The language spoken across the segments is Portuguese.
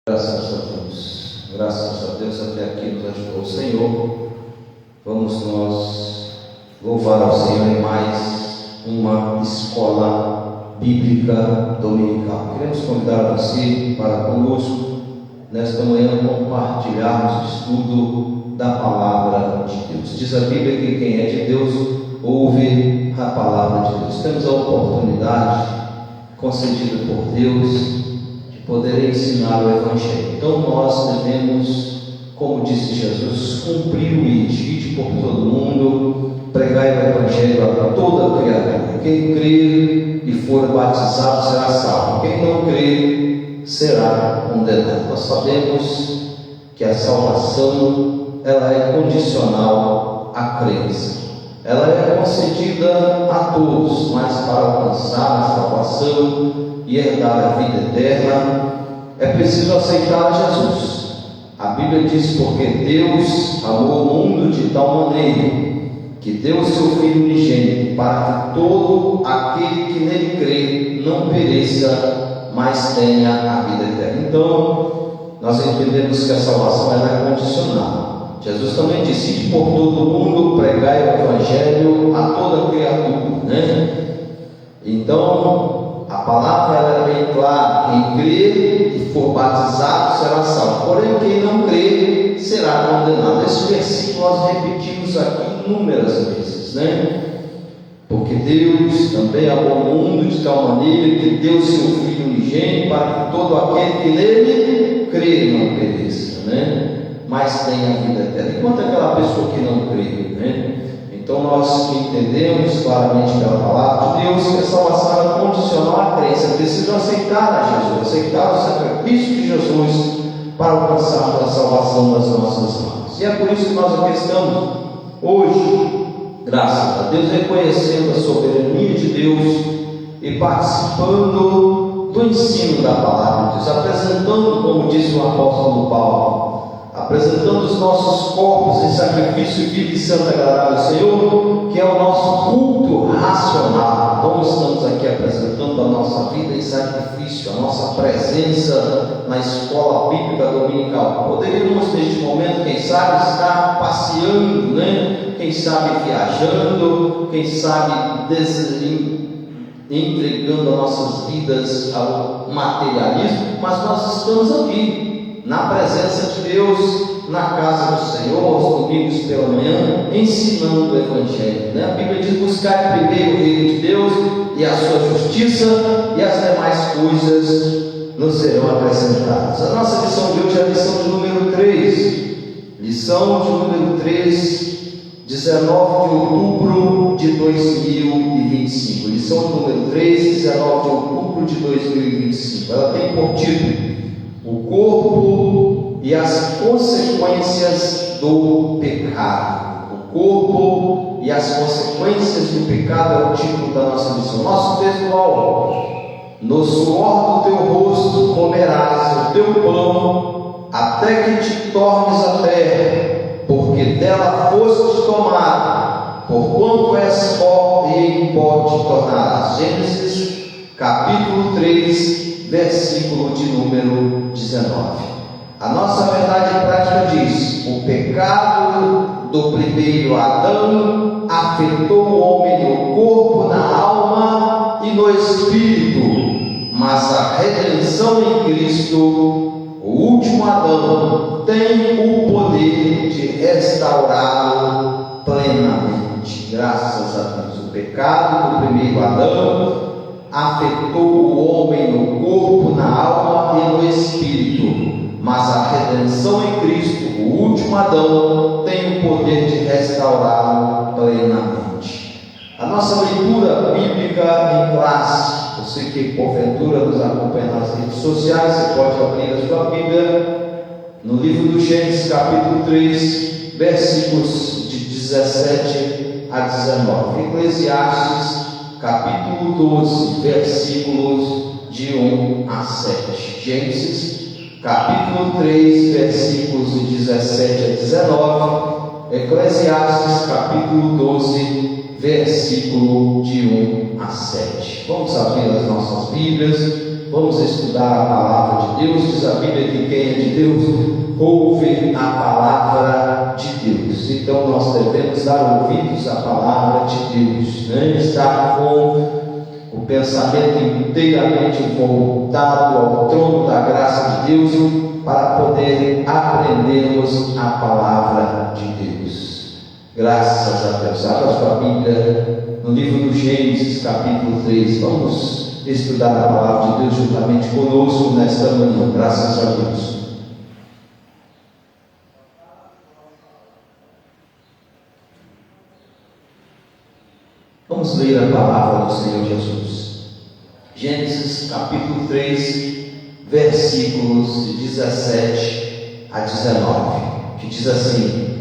Graças a Deus, graças a Deus, até aqui nos ajudou o Senhor. Vamos nós louvar ao Senhor em mais uma escola bíblica dominical. Queremos convidar você para conosco nesta manhã compartilharmos o estudo da palavra de Deus. Diz a Bíblia que quem é de Deus ouve a palavra de Deus. Temos a oportunidade concedida por Deus poder ensinar o Evangelho. Então nós devemos, como disse Jesus, cumprir o ide por todo mundo, pregar o Evangelho a toda criatura. Quem crer e for batizado será salvo, quem não crer será condenado. Nós sabemos que a salvação ela é condicional à crença. Ela é concedida a todos, mas para alcançar a salvação e herdar a vida eterna, é preciso aceitar Jesus. A Bíblia diz: porque Deus amou o mundo de tal maneira que deu o seu Filho unigênito, para que todo aquele que nele crê não pereça, mas tenha a vida eterna. Então, nós entendemos que a salvação ela é condicional. Jesus também disse: ide por todo mundo, pregai o Evangelho a toda criatura, né? Então, a palavra ela é bem clara: quem crer e for batizado será salvo, porém quem não crer será condenado. Esse versículo nós repetimos aqui inúmeras vezes, né? Porque Deus também amou o mundo de tal maneira que deu seu Filho unigênito, para que todo aquele que nele crê não pereça, né? Mas tenha a vida eterna. Enquanto aquela pessoa que não crê, né? Então nós entendemos claramente pela palavra de Deus que a salvação é condicional à crença. É preciso aceitar a Jesus, aceitar o sacrifício de Jesus para alcançarmos a salvação das nossas mãos. E é por isso que nós aqui estamos hoje, graças a Deus, reconhecendo a soberania de Deus e participando do ensino da palavra de Deus, apresentando, como disse o apóstolo Paulo, apresentando os nossos corpos em sacrifício vivo e santo agradável ao Senhor, que é o nosso culto racional. Então estamos aqui apresentando a nossa vida em sacrifício, a nossa presença na escola bíblica dominical. Poderíamos neste momento, quem sabe, estar passeando, né? Quem sabe viajando, quem sabe entregando as nossas vidas ao materialismo, mas nós estamos aqui na presença de Deus, na casa do Senhor, aos domingos pela manhã, ensinando o Evangelho, né? A Bíblia diz: buscar primeiro o reino de Deus e a sua justiça, e as demais coisas nos serão acrescentadas. A nossa lição de hoje é a lição de número 3, lição de número 3, 19 de outubro de 2025, lição de número 3, 19 de outubro de 2025, ela tem por título: o corpo e as consequências do pecado. O corpo e as consequências do pecado é o título da nossa lição. Nosso textual: no suor do teu rosto comerás o teu pão, até que te tornes a terra, porque dela foste tomado, porquanto és pó e em pó te tornarás. Gênesis capítulo 3, versículo de número 19. A nossa verdade prática diz: o pecado do primeiro Adão afetou o homem no corpo, na alma e no espírito, mas a redenção em Cristo, o último Adão, tem o poder de restaurá-lo plenamente. Graças a Deus. O pecado do primeiro Adão afetou o homem no corpo, na alma e no espírito, mas a redenção em Cristo, o último Adão, tem o poder de restaurá-lo plenamente. A nossa leitura bíblica em classe, você que porventura nos acompanha nas redes sociais, você pode abrir a sua Bíblia no livro do Gênesis capítulo 3, versículos de 17 a 19, Eclesiastes capítulo 12, versículos de 1 a 7. Gênesis capítulo 3, versículos de 17 a 19. Eclesiastes capítulo 12, versículo de 1 a 7. Vamos abrir as nossas Bíblias vamos estudar a palavra de Deus. Diz a Bíblia que quem é de Deus ouve a palavra de Deus. Então nós devemos dar ouvidos à palavra de Deus, né? Estar com o pensamento inteiramente voltado ao trono da graça de Deus, para poder aprendermos a palavra de Deus. Graças a Deus. Abra sua Bíblia no livro do Gênesis, capítulo 3. Vamos estudar a palavra de Deus juntamente conosco nesta manhã. Graças a Deus. Vamos ler a palavra do Senhor Jesus. Gênesis capítulo 3, versículos de 17 a 19, que diz assim: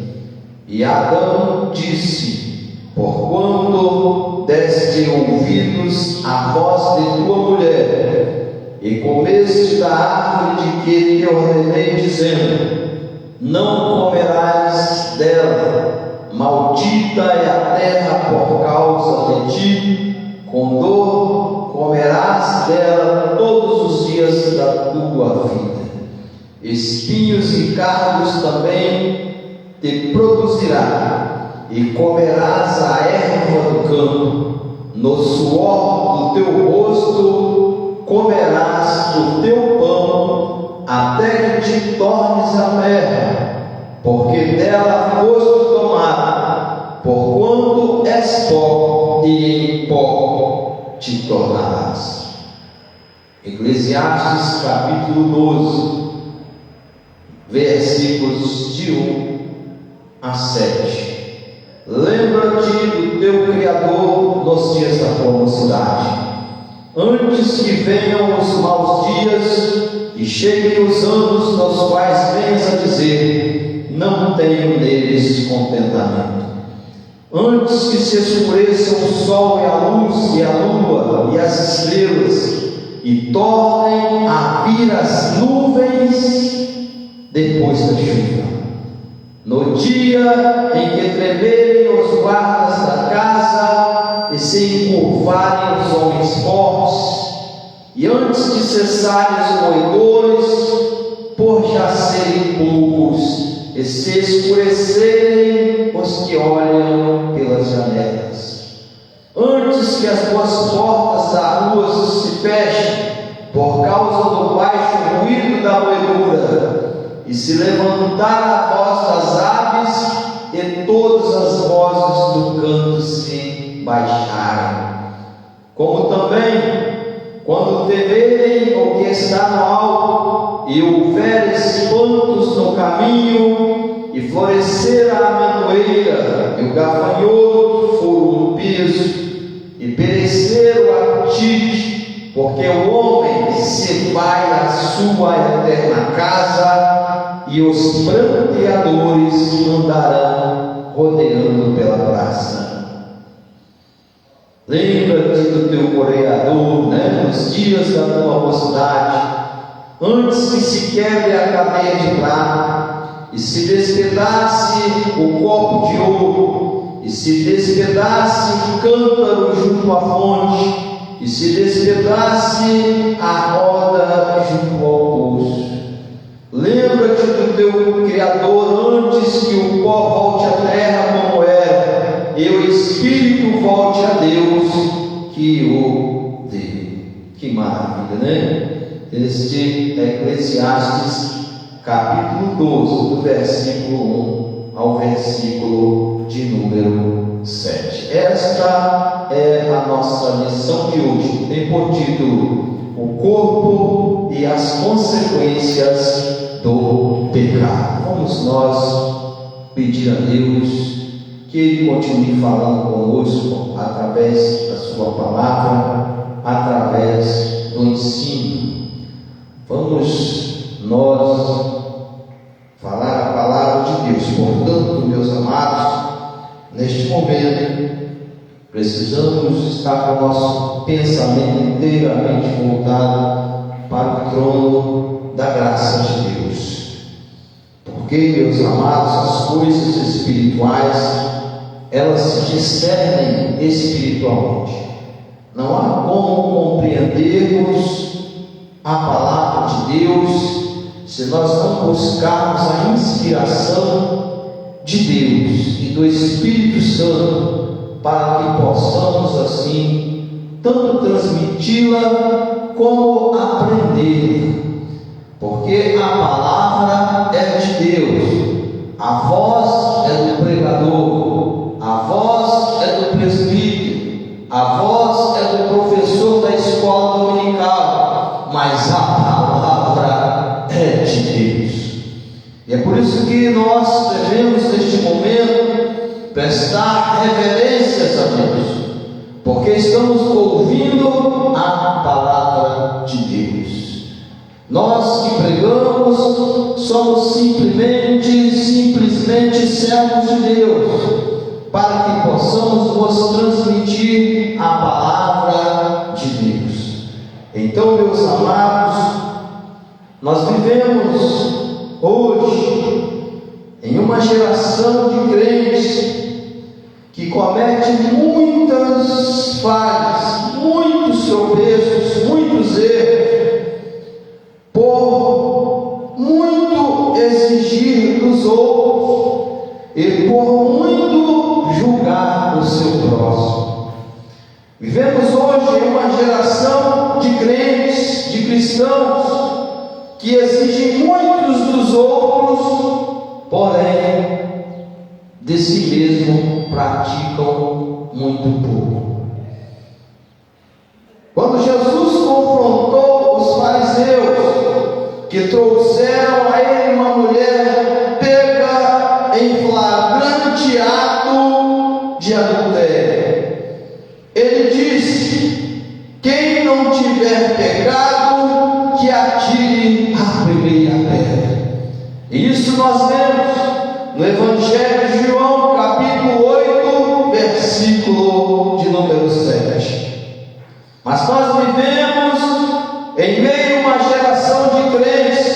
E Adão disse: Porquanto deste ouvidos à voz de tua mulher, e comeste da árvore de que te ordenei, dizendo: Não comerás dela, maldita é a terra por causa de ti, com dor comerás dela todos os dias da tua vida. Espinhos e cardos também te produzirá, e comerás a erva do campo. No suor do teu rosto comerás do teu pão, até que te tornes a terra, porque dela foste tomado, porquanto és pó, e em pó te tornarás. Eclesiastes capítulo 12, versículos de 1 a 7. Lembra-te do teu Criador nos dias da tua mocidade, antes que venham os maus dias e cheguem os anos nos quais venhas a dizer: não tenho neles contentamento. Antes que se escureçam o sol e a luz e a lua e as estrelas, e tornem a vir as nuvens depois da chuva. No dia em que tremerem os guardas da casa e se encurvarem os homens fortes, e antes de cessarem os moedores, por já serem poucos, e se escurecerem os que olham pelas janelas, antes que as tuas portas da rua se fechem por causa do baixo ruído da moedura, e se levantar a voz das aves, e todas as vozes do canto se baixarem. Como também, quando temerem o que está no alto, e houver espantos no caminho, e florescer a amendoeira, e o gafanhoto for um peso, e perecer o apetite, porque o homem se vai à sua eterna casa, e os pranteadores andarão rodeando pela praça. Lembra-te do teu coreador, nos dias da tua mocidade, antes que se quebre a cadeia de prata, e se despedace o copo de ouro, e se despedace o cântaro junto à fonte, e se despedace a roda junto ao poço. Lembra-te do teu Criador antes que o pó volte à terra como era, e o Espírito volte a Deus que o deu. Que maravilha, né? Este é Eclesiastes capítulo 12, do versículo 1 ao versículo de número 7. Esta é a nossa lição de hoje. Tem por título: o corpo e as consequências do pecado. Vamos nós pedir a Deus que Ele continue falando conosco através da sua palavra, através do ensino. Vamos nós falar a palavra de Deus. Portanto, meus amados, neste momento precisamos estar com o nosso pensamento inteiramente voltado para o trono da graça de Deus, porque, meus amados, as coisas espirituais, elas se discernem espiritualmente. Não há como compreendermos a palavra de Deus, se nós não buscarmos a inspiração de Deus e do Espírito Santo, para que possamos assim tanto transmiti-la como aprender, porque a palavra é de Deus, a voz é do pregador, a voz é do presbítero, a voz é do professor da escola dominical, mas a palavra é de Deus. E é por isso que nós devemos neste momento prestar reverências a Deus, porque estamos ouvindo a palavra de Deus. Nós que pregamos somos simplesmente servos de Deus, para que possamos nos transmitir a palavra de Deus. Então, meus amados, nós vivemos hoje em uma geração de crentes que comete muitas falhas, muitos tropeços, muitos erros, por muito exigir dos outros e por muito julgar o seu próximo. Vivemos hoje em uma geração de crentes, de cristãos, que exigem muitos dos outros, porém de si mesmo praticam muito pouco. Quando Jesus confrontou os fariseus que trouxeram a ele uma mulher pega em flagrante ato de adultério, ele disse: quem não tiver pecado, que atire a primeira pedra. E isso nós vemos no Evangelho de João, capítulo 8, versículo de número 7. Mas nós vivemos em meio a uma geração de crentes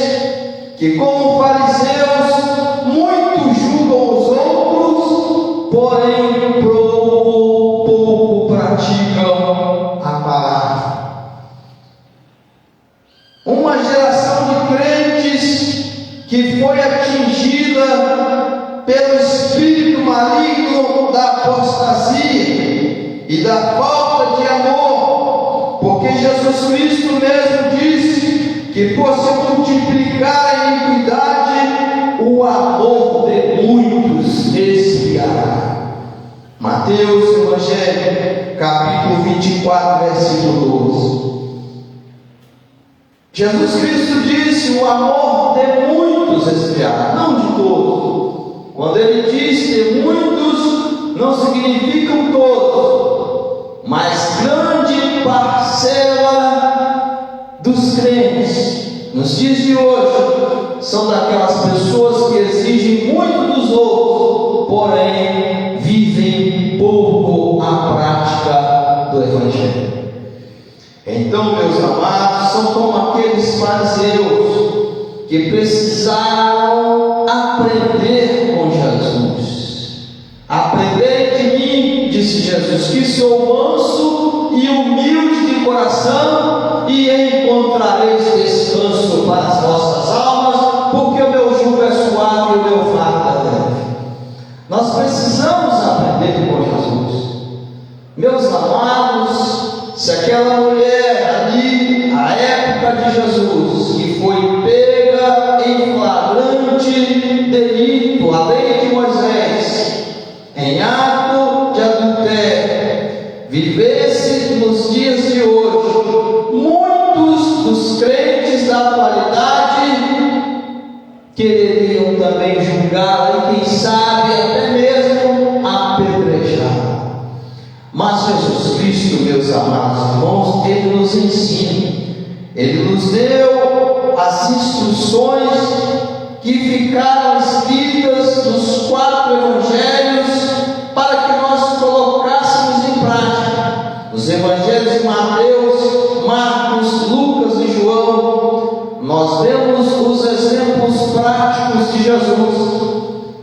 que, como fariseus, muito julgam os outros, porém pouco praticam a palavra. Uma geração de crentes que foi atingida pelo espírito maligno da apostasia e da falta de amor, porque Jesus Cristo mesmo disse que por se multiplicar a iniquidade, o amor de muitos esfriará. Mateus Evangelho, capítulo 24, versículo 12. Jesus Cristo disse: o amor de muitos esfriará, não de todos. Quando ele diz de muitos, não significam todos, mas grande parcela dos crentes nos dias de hoje são daquelas pessoas que exigem muito dos outros, porém vivem pouco a prática do Evangelho. Então, meus amados, são como aqueles fariseus que precisaram aprender com Jesus. Aprendei de mim, disse Jesus, que sou manso e humilde de coração, e encontrareis descanso para as vossas almas, porque o meu jugo é suave e o meu fardo é leve. Nós precisamos aprender com Jesus. Meus amados, se aquela mulher ali, à época de Jesus, que foi pega em flagrante delito, a lei de Moisés, em ato de adultério, vivesse nos dias de hoje, muitos dos crentes da atualidade quereriam também julgá-la e, quem sabe, até mesmo apedrejá-la. Mas Jesus Cristo, meus amados irmãos, Ele nos ensina, Ele nos deu as instruções que ficaram escritas nos 4 evangelhos para que nós colocássemos em prática. Os evangelhos de Mateus, Marcos, Lucas e João, nós vemos os exemplos práticos de Jesus,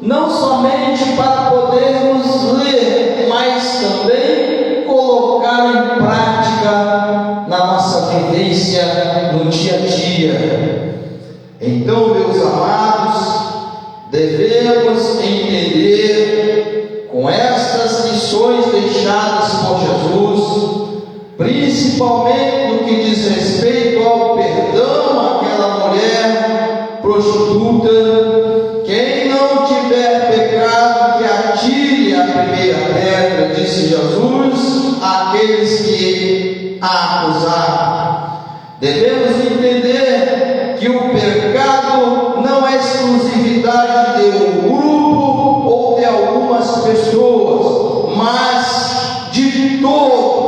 não somente para podermos ler, mas também colocar em prática na nossa vivência no dia a escuta. Quem não tiver pecado, que atire a primeira pedra, disse Jesus àqueles que a acusaram. Devemos entender que o pecado não é exclusividade de um grupo ou de algumas pessoas, mas de todos.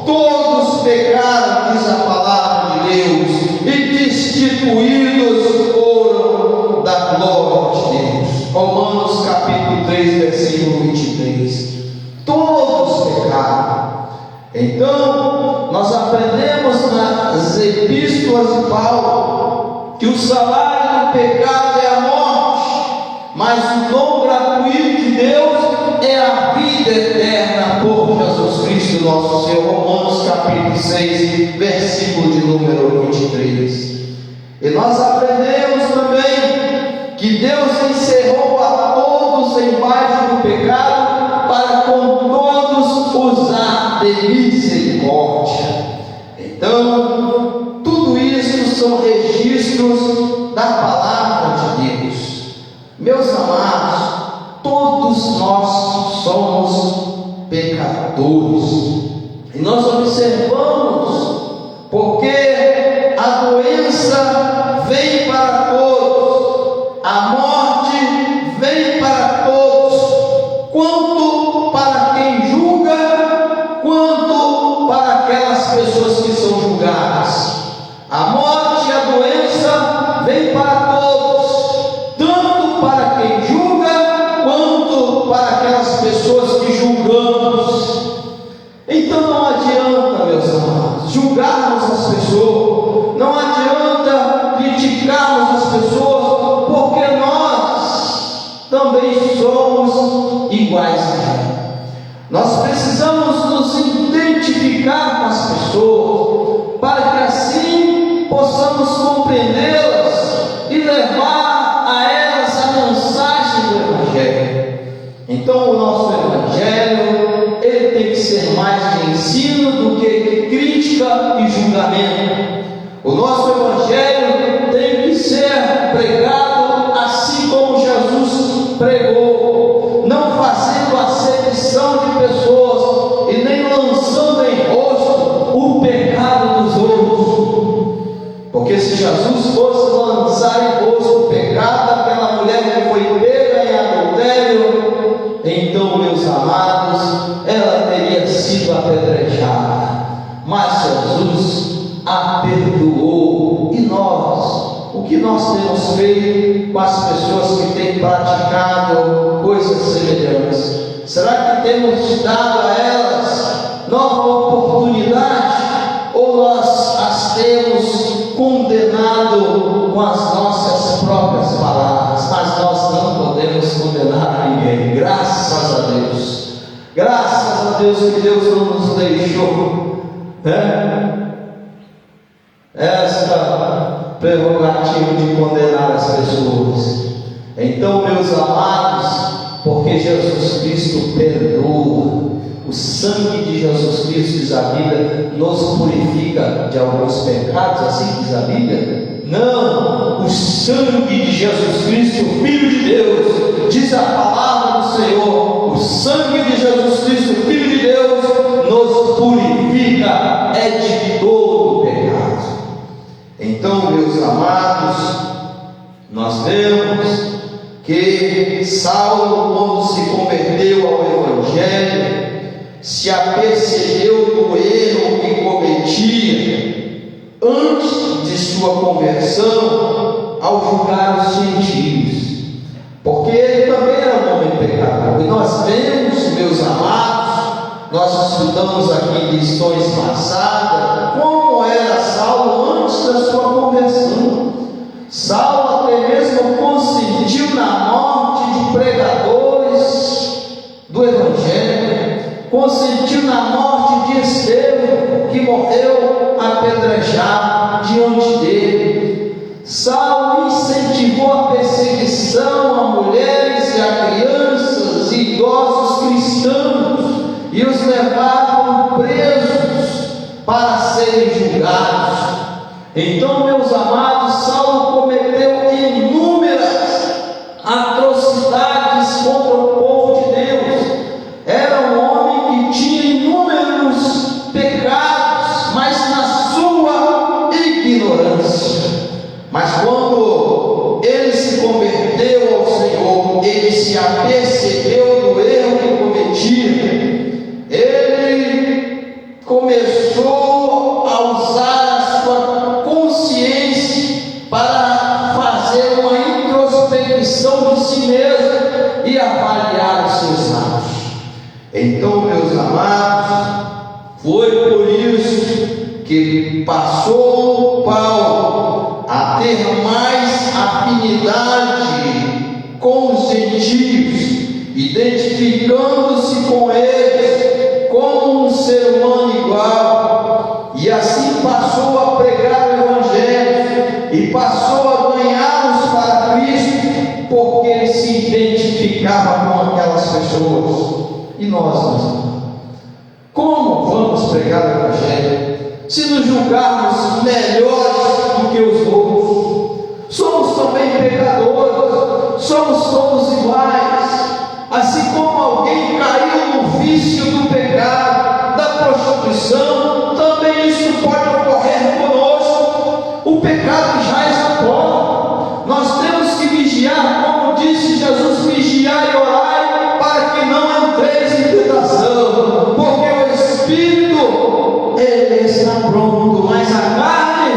Todos pecaram, diz a palavra de Deus, e destituídos foram da glória de Deus. Romanos capítulo 3, versículo 23. Todos pecaram. Então, nós aprendemos nas epístolas de Paulo que o salário do pecado é a morte, mas o dom gratuito de Deus é a vida eterna por Jesus Cristo nosso Senhor. Romanos capítulo 6, versículo de número 23. E nós aprendemos também que Deus encerrou a todos embaixo do pecado para com todos usar de misericórdia. Então, tudo isso são registros da palavra de Deus. Meus amados, todos nós somos pecadores. E nós observamos porque a doença vem para todos, a morte vem para todos, quanto para quem julga, quanto para aquelas pessoas que são julgadas. A morte e a doença vem para todos, tanto para quem julga, quanto para aquelas pessoas que julgamos. Então não adianta, meus amados, julgarmos as pessoas, não adianta criticarmos as pessoas, porque nós também somos iguais a ela. Nós precisamos nos identificar com as pessoas, para que assim possamos compreendê-las e levar a elas a mensagem do Evangelho. Então o nosso Evangelho, ele tem que ser mais de ensino do que crítica e julgamento. O nosso Evangelho tem que ser pregado assim como Jesus pregou, não fazendo acepção de pessoas e nem lançando em rosto o pecado dos outros. Porque se Jesus fosse lançar em rosto o pecado daquela mulher que foi pega em adultério, então, meus amados, ela teria sido apedrejada. Mas Jesus a perdoou. E nós, o que nós temos feito com as pessoas que têm praticado coisas semelhantes? Será que temos dado a elas nova oportunidade? Ou nós as temos condenado com as nossas próprias palavras? Mas nós não podemos condenar a ninguém, graças a Deus. Graças a Deus que Deus não nos deixou esta prerrogativa de condenar as pessoas. Então, meus amados, porque Jesus Cristo perdoa, o sangue de Jesus Cristo, diz a Bíblia, nos purifica de alguns pecados, assim diz a Bíblia? Não, o sangue de Jesus Cristo, o Filho de Deus, diz a palavra do Senhor, o sangue de Jesus Cristo, o Filho de Deus, nos purifica, é de todo pecado. Então, meus amados, nós vemos que Saulo, quando se converteu ao Evangelho, se apercebeu do erro que cometia antes de sua conversão ao julgar os gentios, porque ele também era um homem pecador. E nós vemos, meus amados, nós estudamos aqui em lições passadas como era Saulo antes da sua conversão. Saulo até mesmo consentiu na morte de pregadores do Evangelho, consentiu na morte de Estevão, que morreu apedrejado diante dele. Saulo incentivou a perseguição a mulheres e a crianças e idosos cristãos e os levavam presos para serem julgados. Então, meus amados, Saulo cometeu inúmeras introspecção de si mesmo e avaliar os seus atos. Então, meus amados, foi por isso que passou Paulo a ter mais afinidade com os gentios, identificando-se com eles como um ser humano igual, e assim passou a pregar o Evangelho e passou a ganhá-los para Cristo, porque ele se identificava com aquelas pessoas. E nós, meus irmãos, como vamos pregar o Evangelho se nos julgarmos melhores do que os outros? Somos também pecadores, somos todos iguais. Assim como alguém caiu no vício do pecado, da prostituição, também isso pode ocorrer conosco. O pecado jaz na porta. Nós temos que vigiar, como disse Jesus: vigiai e orai, para que não entreis em tentação, porque o Espírito, ele está pronto, mas a carne,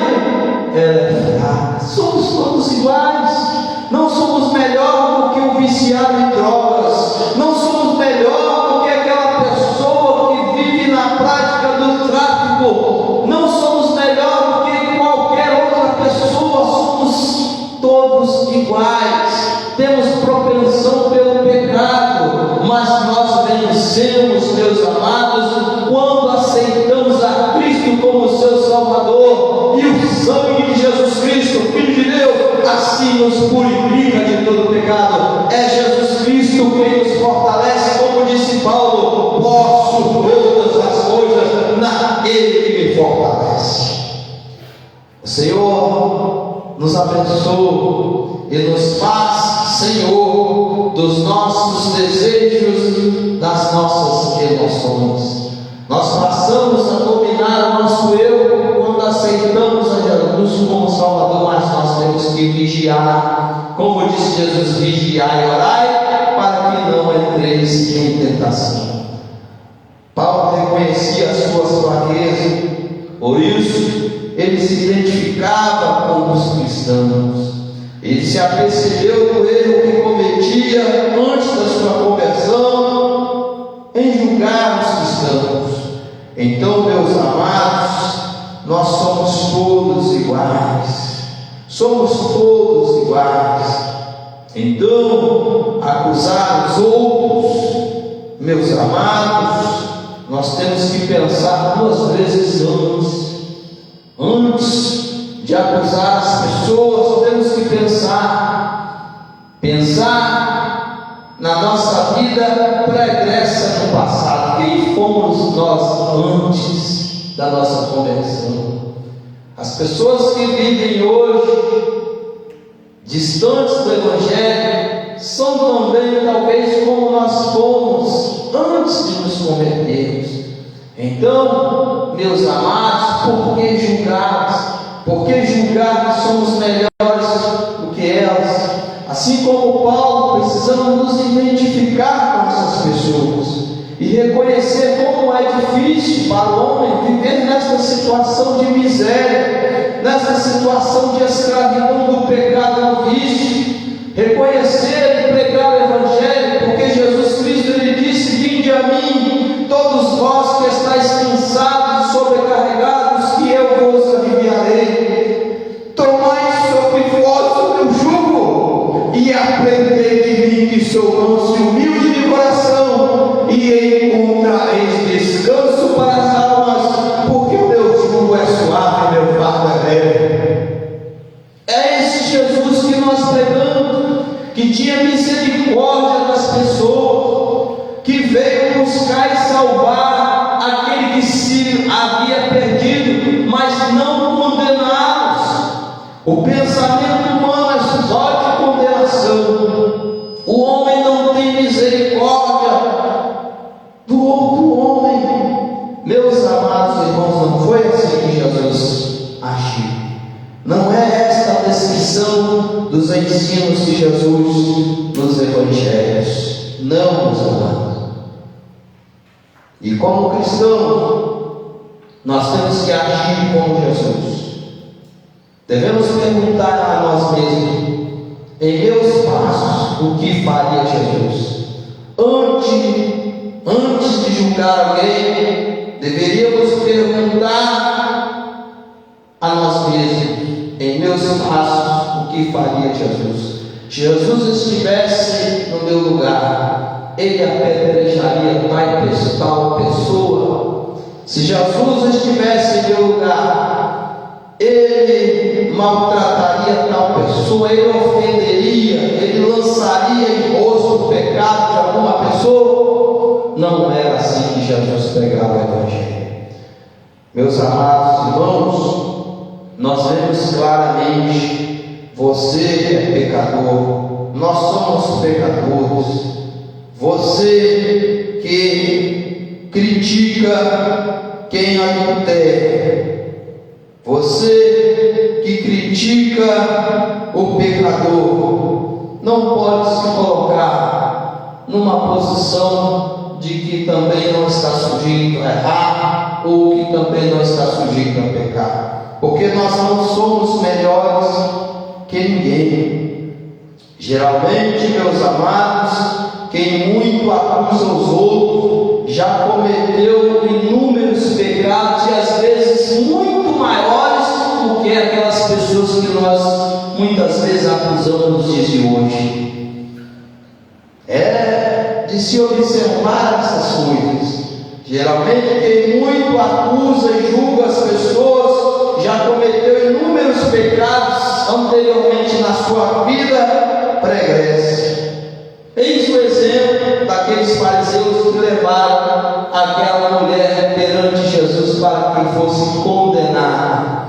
ela é fraca. Somos todos iguais. Não somos melhor do que o viciado em drogas, não somos melhor do que aquela pessoa que vive na prática do tráfico, não somos melhor do que qualquer outra pessoa. Somos todos iguais, temos propensão pelo pecado, mas nós vencemos, meus amados, quando aceitamos a Cristo como seu Salvador, e o sangue de Jesus Cristo, Filho de Deus, assim nos purifica de todo pecado. É Jesus Cristo quem nos fortalece, como disse Paulo: posso todas as coisas naquele que me fortalece. O Senhor nos abençoe e nos faz Senhor dos nossos desejos, das nossas emoções. Nós passamos a dominar o nosso eu quando aceitamos a Jesus como Salvador, mas nós temos que vigiar, como disse Jesus: vigiai e orai, para que não entreis em tentação. Paulo reconhecia as suas fraquezas, por isso ele se identificava com os cristãos. Ele se apercebeu do erro que cometia antes da sua conversão em julgar os cristãos. Então, meus amados, nós somos todos iguais. Somos todos iguais. Então, acusar os outros, meus amados, nós temos que pensar duas vezes antes de acusar as pessoas. Temos que pensar na nossa vida pregressa no passado. Quem fomos nós antes da nossa conversão? As pessoas que vivem hoje distantes do Evangelho são também talvez como nós fomos antes de nos convertermos. Então, meus amados, por que julgar? Por que julgar que somos melhores do que elas? Assim como Paulo, precisamos nos identificar com essas pessoas e reconhecer como é difícil para o homem viver nesta situação de miséria, nesta situação de escravidão do pecado no vício. Reconhecer e pregar o Evangelho, porque Jesus Cristo, ele disse: vinde a mim, todos vós que estáis cansados e sobrecarregados, que eu vos aliviarei. Tomai sobre vós o meu jugo e aprendei de mim, que sou manso e humilde de coração, e encontrareis descanso para as almas, porque o meu jugo é suave e meu fardo é leve. É esse Jesus que nós pregamos, que tinha misericórdia das pessoas, que veio buscar e salvar aquele que se havia perdido, mas não condená-los. O pensamento humano é só de condenação. O homem não tem misericórdia do outro homem. Meus amados irmãos, não foi assim que Jesus agiu. Não é esta a descrição dos ensinos de Jesus nos Evangelhos. Não, meus amados. E como cristão, nós temos que agir como Jesus. Devemos perguntar a nós mesmos: em meus passos, o que faria Jesus? Antes de julgar alguém, deveríamos perguntar a nós mesmos, em meus passos, o que faria Jesus? Jesus estivesse no meu lugar, ele apedrejaria tal pessoa. Se Jesus estivesse em meu lugar, ele maltrataria tal pessoa, ele ofenderia, ele lançaria em rosto o pecado de alguma pessoa. Não era assim que Jesus pregava o Evangelho. Meus amados irmãos, nós vemos claramente: você é pecador, nós somos pecadores. Você que critica quem adultera, você que critica o pecador, não pode se colocar numa posição de que também não está sujeito a errar, ou que também não está sujeito a pecar, porque nós não somos melhores que ninguém. Geralmente, meus amados, quem muito acusa os outros já cometeu inúmeros pecados, e às vezes muito maiores do que aquelas pessoas que nós muitas vezes acusamos nos dias de hoje. É de se observar essas coisas. Geralmente quem muito acusa e julga as pessoas já cometeu inúmeros pecados anteriormente na sua vida pregressa. Eis o exemplo daqueles fariseus que levaram aquela mulher perante Jesus para que fosse condenada.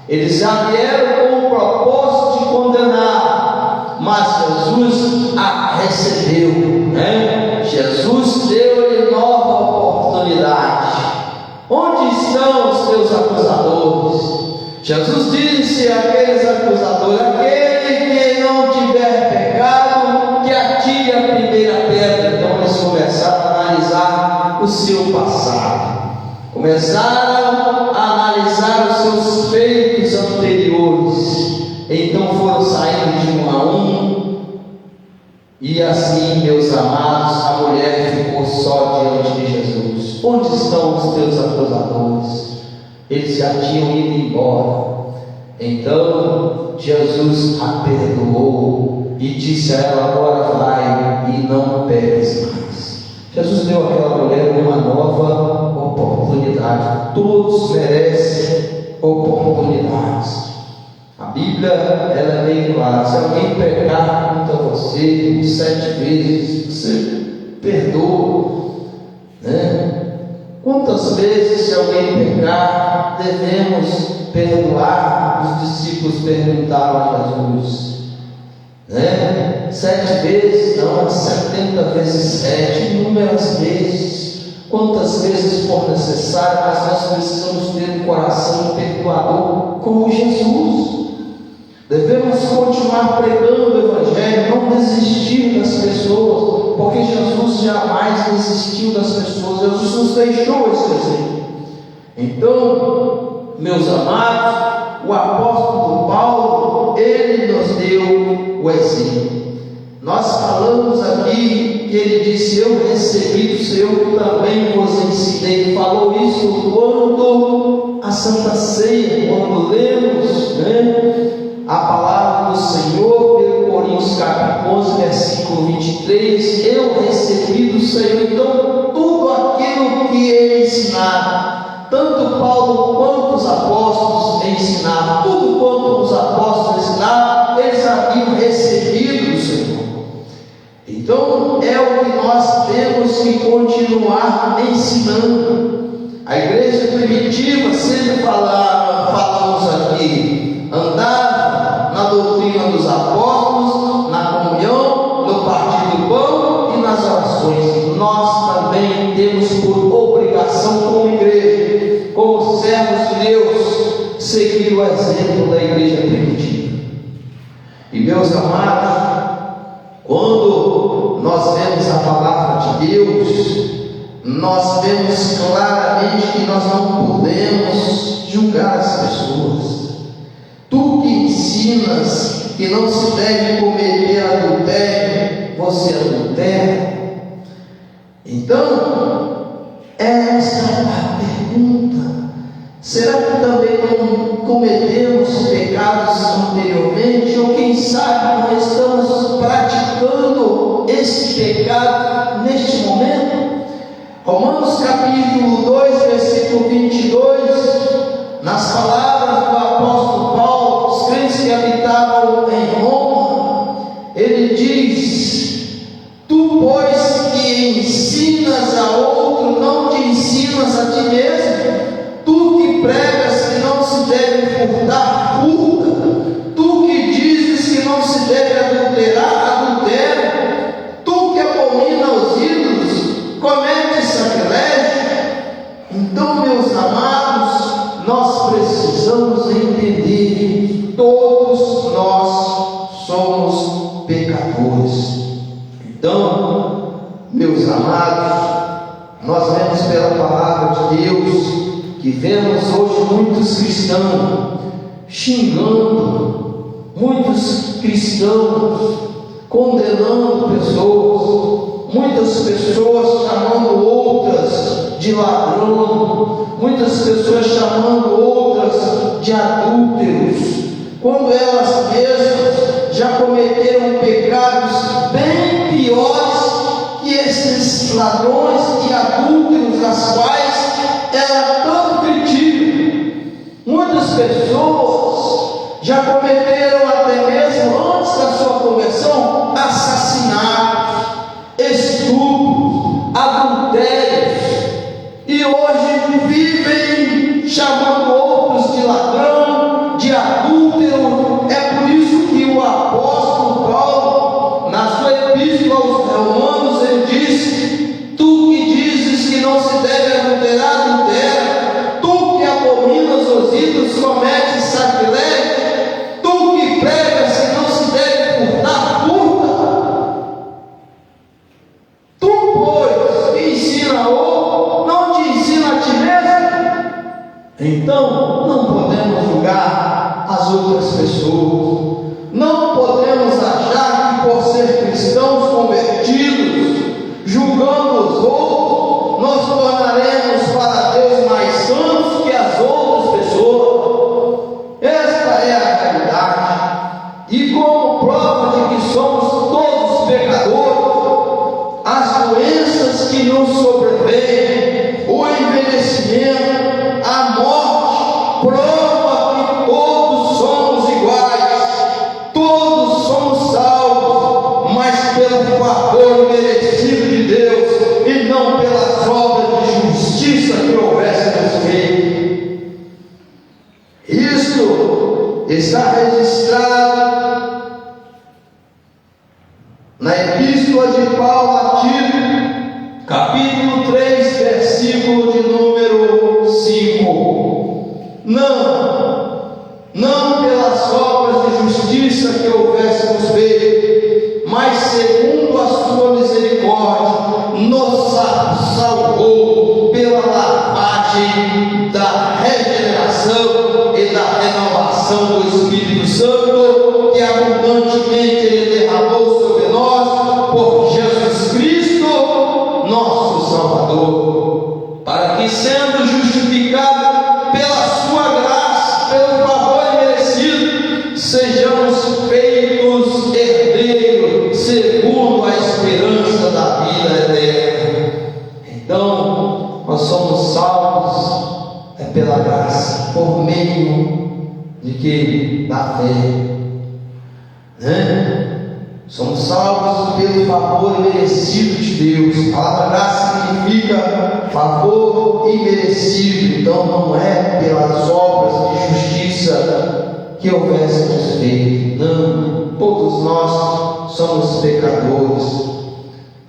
Eles já vieram com o propósito de condenar, mas Jesus a recebeu, né? Jesus deu-lhe nova oportunidade. Onde estão os teus acusadores? Jesus disse àqueles acusadores: aquele que não tiver pecado, que atire a primeira pedra. Então eles começaram a analisar o seu passado, começaram a analisar os seus feitos anteriores. Então foram saindo de um a um, e assim, meus amados, a mulher ficou só diante de Jesus. Onde estão os teus acusadores? Eles já tinham ido embora. Então Jesus a perdoou e disse a ela: agora vai e não peques mais. Jesus deu àquela mulher uma nova oportunidade. Todos merecem oportunidades. A Bíblia, ela é bem clara: se alguém pecar contra você 7 vezes, você perdoa, né? Quantas vezes, se alguém pecar, devemos perdoar? Os discípulos perguntaram a Jesus, né? 7 vezes? Não, 70 vezes 7, inúmeras vezes, quantas vezes for necessário, mas nós precisamos ter um coração perdoador como Jesus. Devemos continuar pregando o Evangelho, não desistir das pessoas, porque Jesus jamais desistiu das pessoas. Jesus nos deixou esse exemplo. Então, meus amados, o apóstolo Paulo, ele nos deu o exemplo. Nós falamos aqui que ele disse: eu recebi do Senhor, também vos ensinei. Falou isso quando a Santa Ceia, quando lemos, né, a palavra do Senhor, 1 Coríntios capítulo 11, versículo 23, eu recebi do Senhor. Então, tudo aquilo que ele ensinava, tanto Paulo quanto os apóstolos ensinavam, tudo quanto os apóstolos ensinavam, eles haviam recebido do Senhor. Então, é o que nós temos que continuar ensinando. A igreja primitiva sempre falamos aqui, andar na doutrina dos apóstolos, na comunhão, no partir do pão e nas orações. Nós também temos por obrigação, como igreja, como servos de Deus, seguir o exemplo da igreja primitiva. E meus amados, quando nós vemos a palavra de Deus, nós vemos claramente que nós não podemos julgar as pessoas. Tu que ensinas que não se deve cometer adultério, esse pecado neste momento? Romanos capítulo 2, versículo 22, nas palavras do apóstolo Paulo, os crentes que habitavam em Roma, ele diz: tu, pois, que ensinas a outro, não te ensinas a ti mesmo? Tu que pregas que não se deve furtar, furta. Tu que dizes que não se deve adulterar, adultera. Tu que abomina os ídolos, comete sacrilégio. Então, meus amados, nós precisamos entender que todos nós somos pecadores. Então, meus amados, nós vemos pela palavra de Deus que vemos hoje muitos cristãos xingando, muitos cristãos condenando pessoas, muitas pessoas chamando outras de ladrão, muitas pessoas chamando outras de adúlteros, quando elas mesmas já cometeram pecados bem piores que esses ladrões e adúlteros, as quais ela tanto critica. Muitas pessoas já cometeram até mesmo antes da sua conversão assassinatos, estupros, adultérios, e hoje vivem chamando outros de ladrão, de adúltero. É por isso que o apóstolo Paulo, na sua epístola aos Romanos, ele diz: tu que dizes que não se deve adulterar, adultera. Tu que abominas os ídolos, comete sacrilégio. Tu que pregas que não se deve furtar, furta. Tu, pois, que ensina outro, não te ensina a ti mesmo? Então, não podemos julgar as outras pessoas. Não podemos achar que por ser cristãos convertidos, julgando os outros, nós tornaremos para Deus mais santos que as outras pessoas. Esta é a realidade. E como prova de que somos todos pecadores, as doenças que nos sobrevêm, o envelhecimento, a morte, prova que todos somos iguais, todos somos salvos, mas pelo favor merecido de Deus e não pelas obras de justiça que houvéssemos feito. Isto está registrado na Epístola de Paulo a Tito, capítulo 3, versículo de número 5. Não pelas obras de justiça que houvéssemos feito, mas segundo a sua misericórdia, nos salvou pela lavagem da regeneração e da renovação do Espírito Santo, que abundantemente Ele derramou sobre nós por Jesus Cristo, nosso Salvador, para que, sendo justificado pela sua graça, pelo favor merecido, sejamos feitos herdeiros segundo a esperança da vida eterna. Então, nós somos salvos pela graça, por meio de que? Da fé, somos salvos pelo favor merecido de Deus. A palavra graça significa favor imerecido. Então não é pelas obras de justiça que houvéssemos feito. Não, todos nós somos pecadores.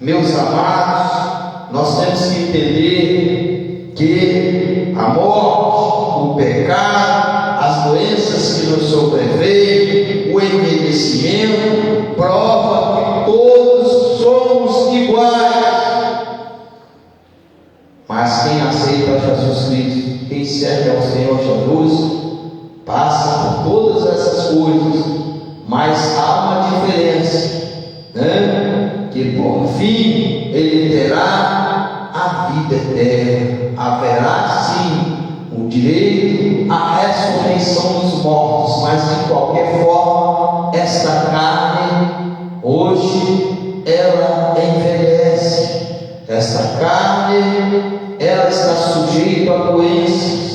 Meus amados, nós temos que entender que a morte, o pecado, as doenças que nos sobrevêm, o envelhecimento, prova que todos somos iguais. Mas quem aceita Jesus Cristo, quem serve ao Senhor Jesus, passa por todas essas coisas, mas há uma diferença, que por fim ele terá a vida eterna. Haverá sim o direito à ressurreição dos mortos, mas de qualquer forma esta carne hoje ela ela envelhece. Esta carne, ela está sujeita a doenças.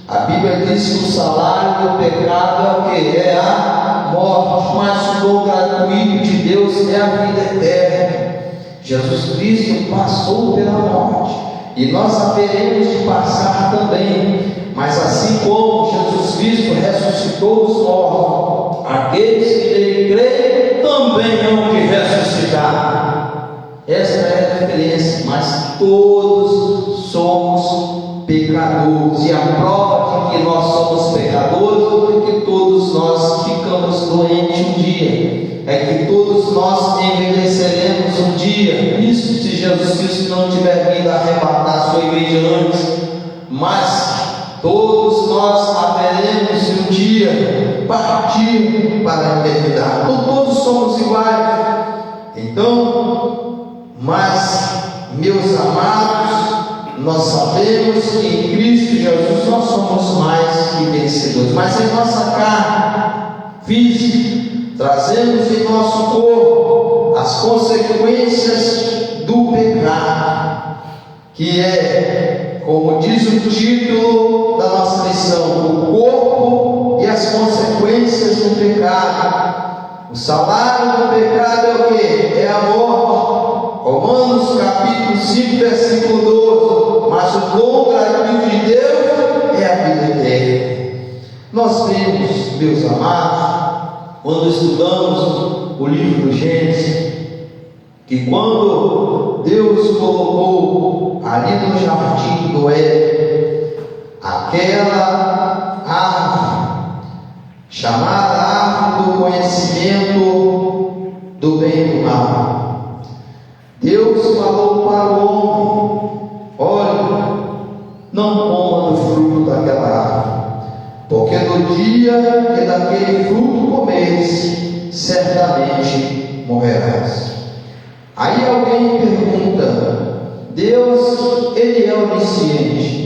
A Bíblia diz que o salário do pecado é o que? É a morte, mas o dom gratuito de Deus é a vida eterna. Jesus Cristo passou pela morte e nós haveremos de passar também. Mas assim como Jesus Cristo ressuscitou os mortos, aqueles que nele creem também hão de ressuscitar. Esta é a diferença, mas todos somos pecadores, e a prova de que nós somos pecadores é que todos nós ficamos doentes um dia, é que todos nós envelheceremos um dia. Isso se Jesus Cristo não tiver vindo arrebatar a sua igreja antes, mas todos nós haveremos um dia partir para a eternidade. Então, todos somos iguais. Então, mas, meus amados, nós sabemos que em Cristo Jesus nós somos mais que vencedores. Mas em nossa carne física, trazemos em nosso corpo as consequências do pecado, que é, como diz o título da nossa lição, o corpo e as consequências do pecado. O salário do pecado é o que? É a morte. Romanos capítulo 5, versículo 12. Mas o dom gratuito de Deus é a vida eterna. Nós vemos, meus amados, quando estudamos o livro do Gênesis, que quando Deus colocou ali no jardim do Éden aquela árvore chamada árvore do conhecimento do bem e do mal, Deus falou para o homem: olha, não coma do fruto daquela árvore, porque no dia que daquele fruto comeres, certamente morrerás. Aí alguém pergunta: Deus, ele é onisciente.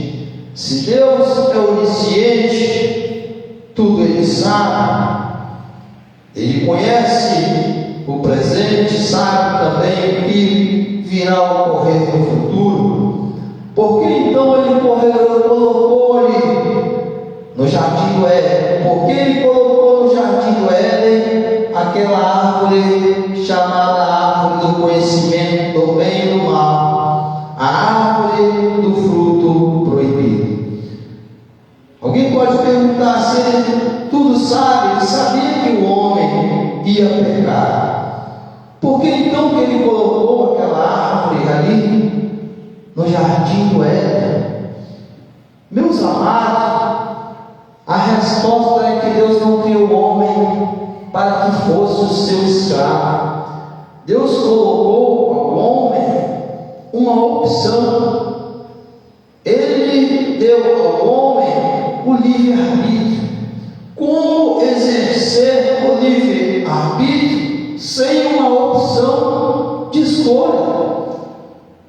Se Deus é onisciente, tudo ele sabe, ele conhece o presente, sabe também o que virá ocorrer no futuro. Por que então ele colocou ali no jardim do Éden? Por que ele colocou no jardim do Éden aquela árvore chamada árvore do conhecimento do bem e do mal, a árvore do fruto proibido? Alguém pode perguntar se ele tudo sabe, ele sabia que o homem ia pecar. Por que então que ele colocou aquela árvore ali no jardim do Éden? Meus amados, a resposta é que Deus não criou o homem para que fosse o seu escravo. Deus colocou ao homem uma opção. Ele deu ao homem o livre-arbítrio. Como exercer o livre-arbítrio sem uma opção de escolha?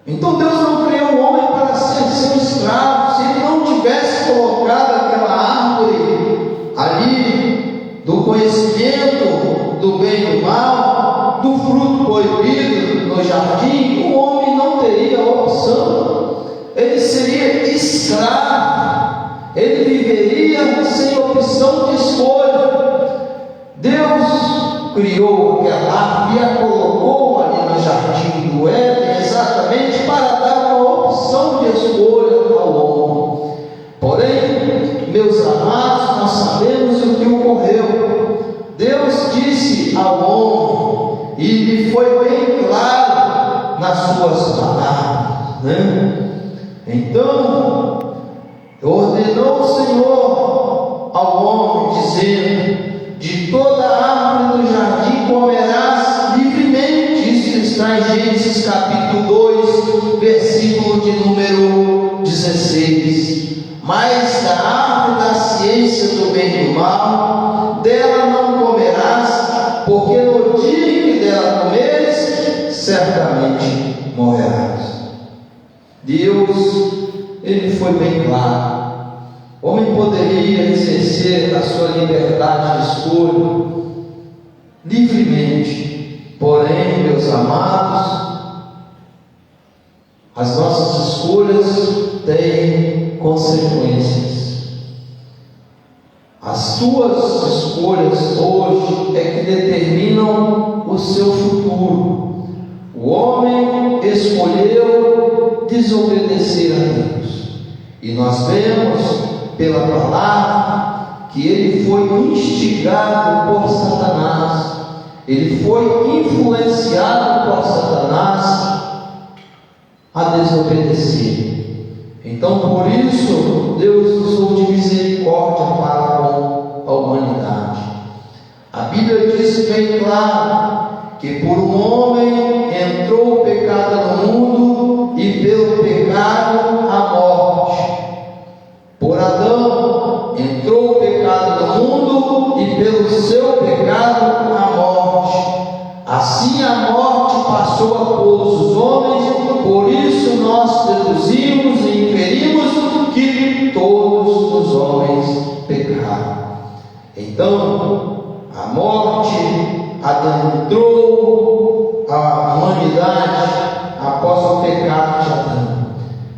Então Deus não criou o homem para ser seu escravo. Se ele não tivesse colocado aquela árvore ali do conhecimento do bem e do mal, do fruto proibido no jardim, o homem não teria opção. Ele seria escravo, ele viveria sem opção de escolha. Deus criou aquela árvore e a colocou ali no jardim do Éden exatamente para dar uma opção de escolha ao homem. Porém, meus amados, nós sabemos o que ocorreu. Deus disse ao homem, e lhe foi bem claro nas suas palavras, né? Então, ordenou o Senhor ao homem, dizendo: de toda árvore do jardim comerás livremente. Isso está em Gênesis capítulo 2, versículo de número 16. Mas da árvore da ciência do bem e do mal, dela não comerás, porque no dia que dela comeres, certamente morrerás. Deus, ele foi bem claro. O homem poderia exercer a sua liberdade de escolha livremente. Porém, meus amados, as nossas escolhas têm consequências. As tuas escolhas hoje é que determinam o seu futuro. O homem escolheu desobedecer a Deus, e nós vemos pela palavra que ele foi instigado por Satanás, ele foi influenciado por Satanás a desobedecer. Então, por isso, Deus usou de misericórdia para com a humanidade. A Bíblia diz bem claro que por um homem entrou o pecado no mundo, e pelo pecado a morte. Por Adão entrou o pecado no mundo, e pelo seu pecado a morte. Assim a morte passou a todos os homens, por isso nós deduzimos e inferimos que todos os homens pecaram. Então, a morte adentrou a humanidade após o pecado de Adão.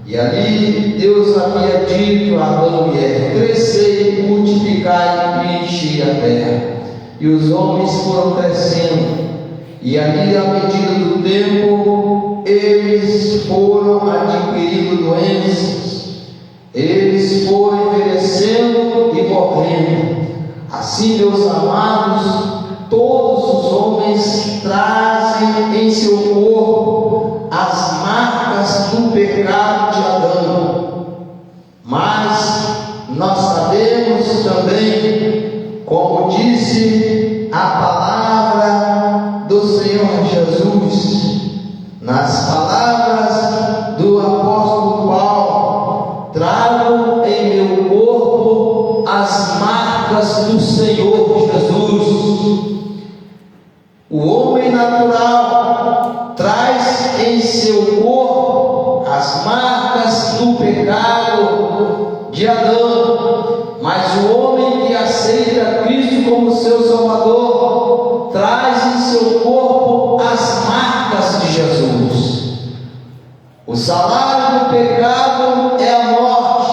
E ali Deus havia dito a Adão e Eva: crescei, multiplicai e enchi a terra. E os homens foram crescendo, e ali, à medida do tempo, eles foram adquirindo doenças, eles foram envelhecendo e morrendo. Assim, meus amados, todos os homens trazem em seu corpo as marcas do pecado de Adão. Mas nós sabemos também, como disse a palavra do Senhor Jesus, nas palavras do apóstolo Paulo: trago em meu corpo as marcas do Senhor Jesus. O homem natural traz em seu corpo as marcas do pecado de Adão, mas o homem que aceita Cristo como seu Salvador traz em seu corpo as marcas de Jesus. O salário do pecado é a morte,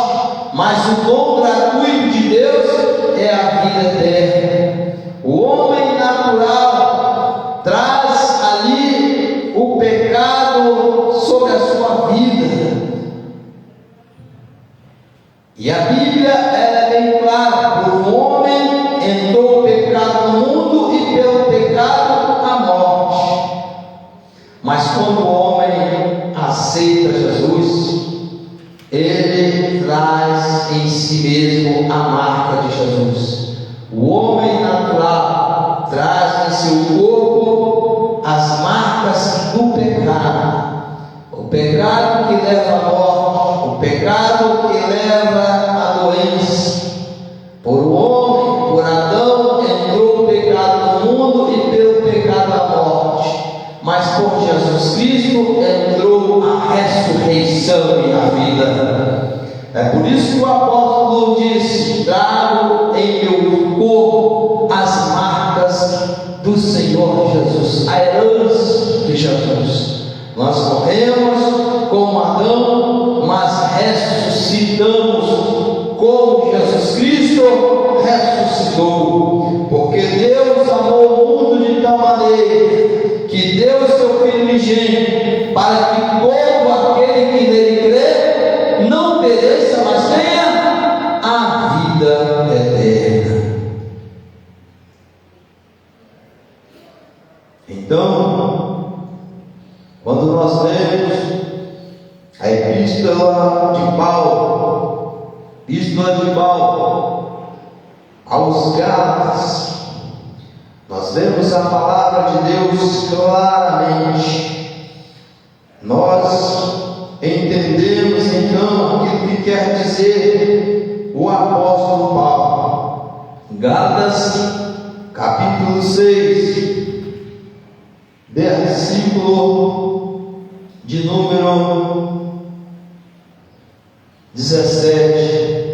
mas o dom gratuito de Deus é a vida eterna. O homem natural traz ali o pecado sobre a sua vida. E a Bíblia é bem clara: por um homem entrou o pecado no mundo, e pelo pecado a morte. Mas quando o homem aceita Jesus, ele traz em si mesmo a marca de Jesus. O homem natural traz em seu corpo as marcas do pecado. O pecado que leva à morte, o pecado que leva à doença. Por um homem, por Adão, entrou o pecado no mundo, e pelo pecado a morte. Mas por Jesus Cristo entrou a ressurreição e a vida. É por isso que o apóstolo disse: trago em meu corpo as marcas do Senhor Jesus, a herança de Jesus. Nós morremos como Adão, mas ressuscitamos como Jesus Cristo ressuscitou. Porque Deus amou o mundo de tal maneira que deu o seu Filho unigênito, para que todo aquele que nele crê não pereça, mas tenha a vida eterna. Então, quando nós lemos a epístola de Paulo aos Gálatas, nós vemos a palavra de Deus claramente. Nós entendemos então aquilo que quer dizer o apóstolo Paulo. Gálatas capítulo 6, versículo de número 17.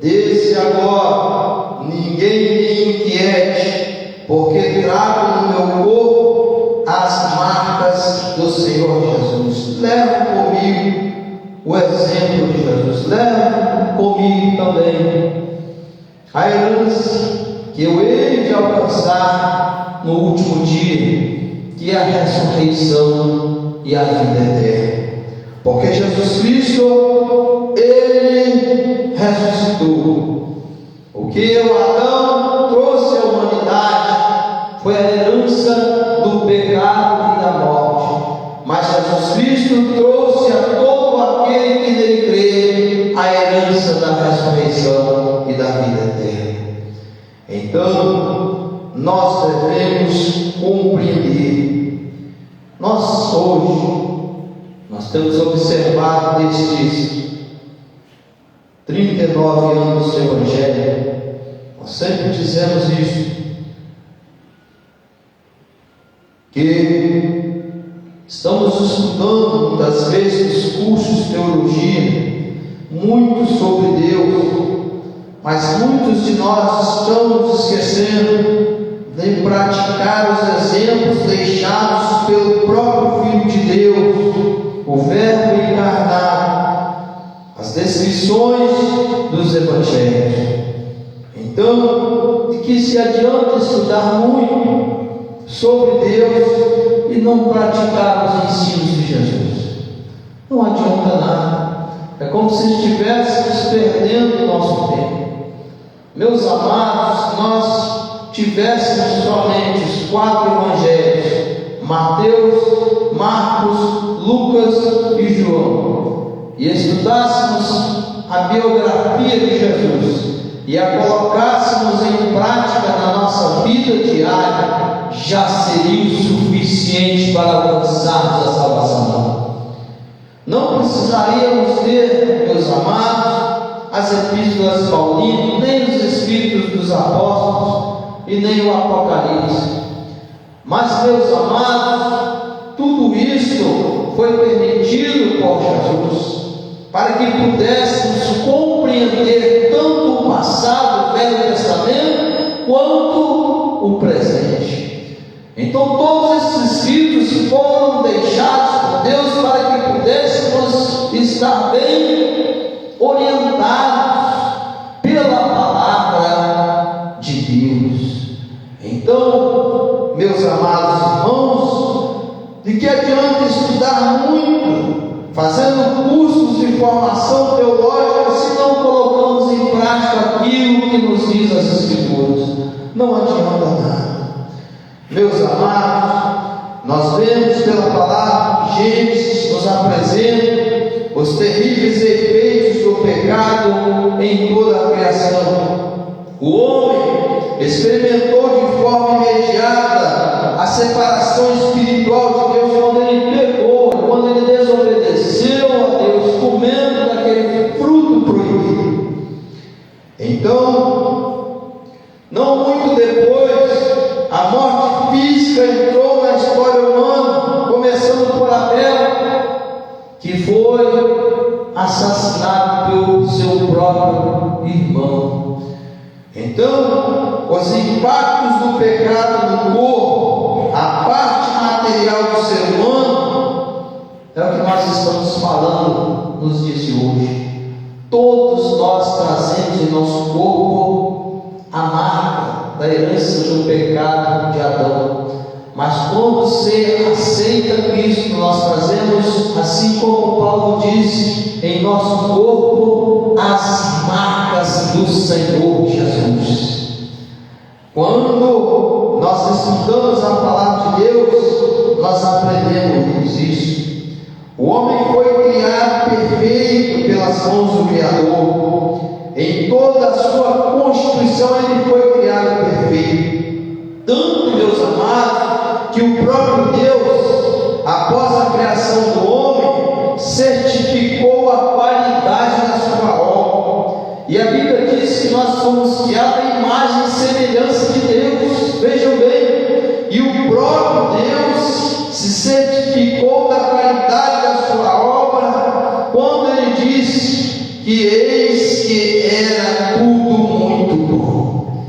Desde agora ninguém me inquiete, porque trago no meu corpo as marcas do Senhor Jesus. Leva comigo o exemplo de Jesus. Leva comigo também a herança que eu hei de alcançar no último dia, que é a ressurreição e a vida eterna. Porque Jesus Cristo, Ele ressuscitou. O que o Adão trouxe à humanidade foi a herança do pecado e da morte. Mas Jesus Cristo trouxe a todo aquele que nele crê a herança da ressurreição e da vida eterna. Então, nós devemos compreender. Nós temos observado nestes 39 anos de Evangelho, nós sempre dizemos isso, que estamos estudando muitas vezes cursos de teologia, muito sobre Deus, mas muitos de nós estamos esquecendo de praticar os exemplos deixados pelo próprio Filho de Deus, o Verbo encarnado, as descrições dos Evangelhos. Então, de que se adianta estudar muito sobre Deus e não praticar os ensinos de Jesus? Não adianta nada. É como se estivéssemos perdendo o nosso tempo. Meus amados, nós tivéssemos somente os 4 evangelhos, Mateus, Marcos, Lucas e João, e estudássemos a biografia de Jesus e a colocássemos em prática na nossa vida diária, já seria o suficiente para alcançarmos a salvação. Não precisaríamos ler, meus amados, as epístolas paulinas, nem os escritos dos apóstolos e nem o Apocalipse. Mas, meus amados, tudo isso foi permitido por Jesus para que pudéssemos compreender tanto o passado, o Velho Testamento, quanto o presente. Então todos esses escritos foram deixados por Deus para que pudéssemos estar bem orientados pela palavra de Deus. Então, meus amados irmãos, de que adianta estudar muito, fazendo cursos de formação teológica, se não colocamos em prática aquilo que nos diz as Escrituras? Não adianta nada. Meus amados, nós vemos pela palavra que Gênesis nos apresenta os terríveis efeitos do pecado em toda a criação. O homem experimentou de forma imediata a separação espiritual de Deus quando ele pecou, quando ele desobedeceu a Deus, comendo daquele fruto proibido. Então, não muito depois, a morte física entrou na história humana, começando por Abel, que foi assassinado pelo seu próprio irmão. Então, os impactos do pecado no corpo, a parte material do ser humano, é o que nós estamos falando nos dias de hoje. Todos nós trazemos em nosso corpo a marca da herança do pecado de Adão. Mas quando você aceita Cristo, nós trazemos, assim como Paulo diz, em nosso corpo as marcas do Senhor Jesus. Quando nós estudamos a palavra de Deus, nós aprendemos isso. O homem foi criado perfeito pelas mãos do Criador. Em toda a sua constituição ele foi criado perfeito. Tanto, meus amados, que o próprio Deus, após a criação do homem, certificou a qualidade da sua obra. E a Bíblia diz que nós somos criados à imagem e semelhança de Deus. Vejam bem, e o próprio Deus se certificou da qualidade da sua obra quando ele disse que eis que era tudo muito bom.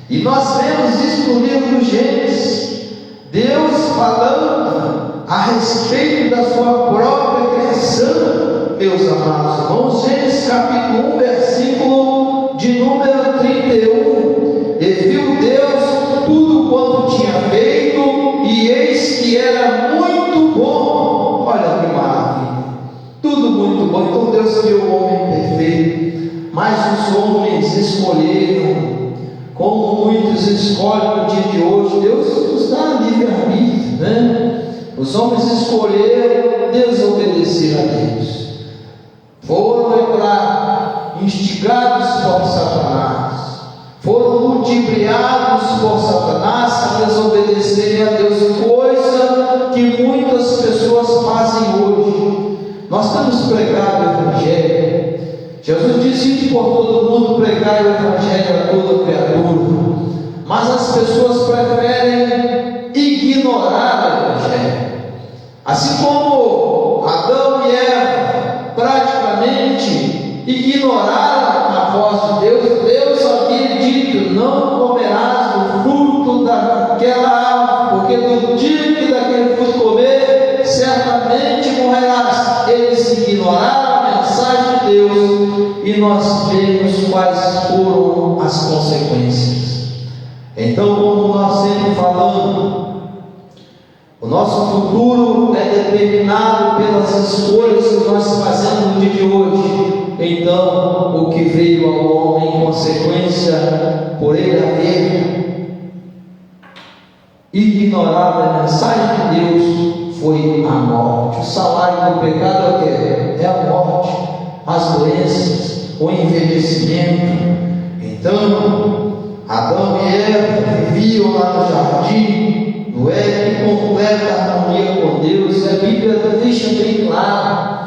E nós vemos isso no livro do Gênesis, Deus falando a respeito da sua própria criação, meus amados irmãos. Gênesis capítulo 1, versículo de número 31. E viu Deus tudo quanto tinha feito, e eis que era muito bom. Olha que maravilha, tudo muito bom. Então Deus criou o homem perfeito, mas os homens escolheram, como muitos escolhem no dia de hoje. Deus nos dá livre-arbítrio, né? Os homens escolheram desobedecer a Deus, foram instigados por Satanás, foram ludibriados por Satanás a desobedecerem a Deus, coisa que muitas pessoas fazem hoje. Nós temos pregado o Evangelho. Jesus disse por todo mundo, pregar o Evangelho a toda criatura, mas as pessoas preferem ignorar o Evangelho. Assim como Adão e Eva praticamente ignoraram a voz de Deus. Deus havia dito: não comerás do fruto daquela árvore, porque no dia que daquele fruto comer, certamente morrerás. Eles ignoraram a mensagem de Deus, e nós vemos quais foram as consequências. Então, como nós sempre falamos, o nosso futuro é determinado pelas escolhas que nós fazemos no dia de hoje. Então, o que veio ao homem em consequência, por ele haver ignorado a mensagem de Deus, foi a morte. O salário do pecado é o quê? É a morte, as doenças, o envelhecimento. Então, Adão e Eva viviam lá no jardim, no Éden, em completa harmonia com Deus. A Bíblia deixa bem claro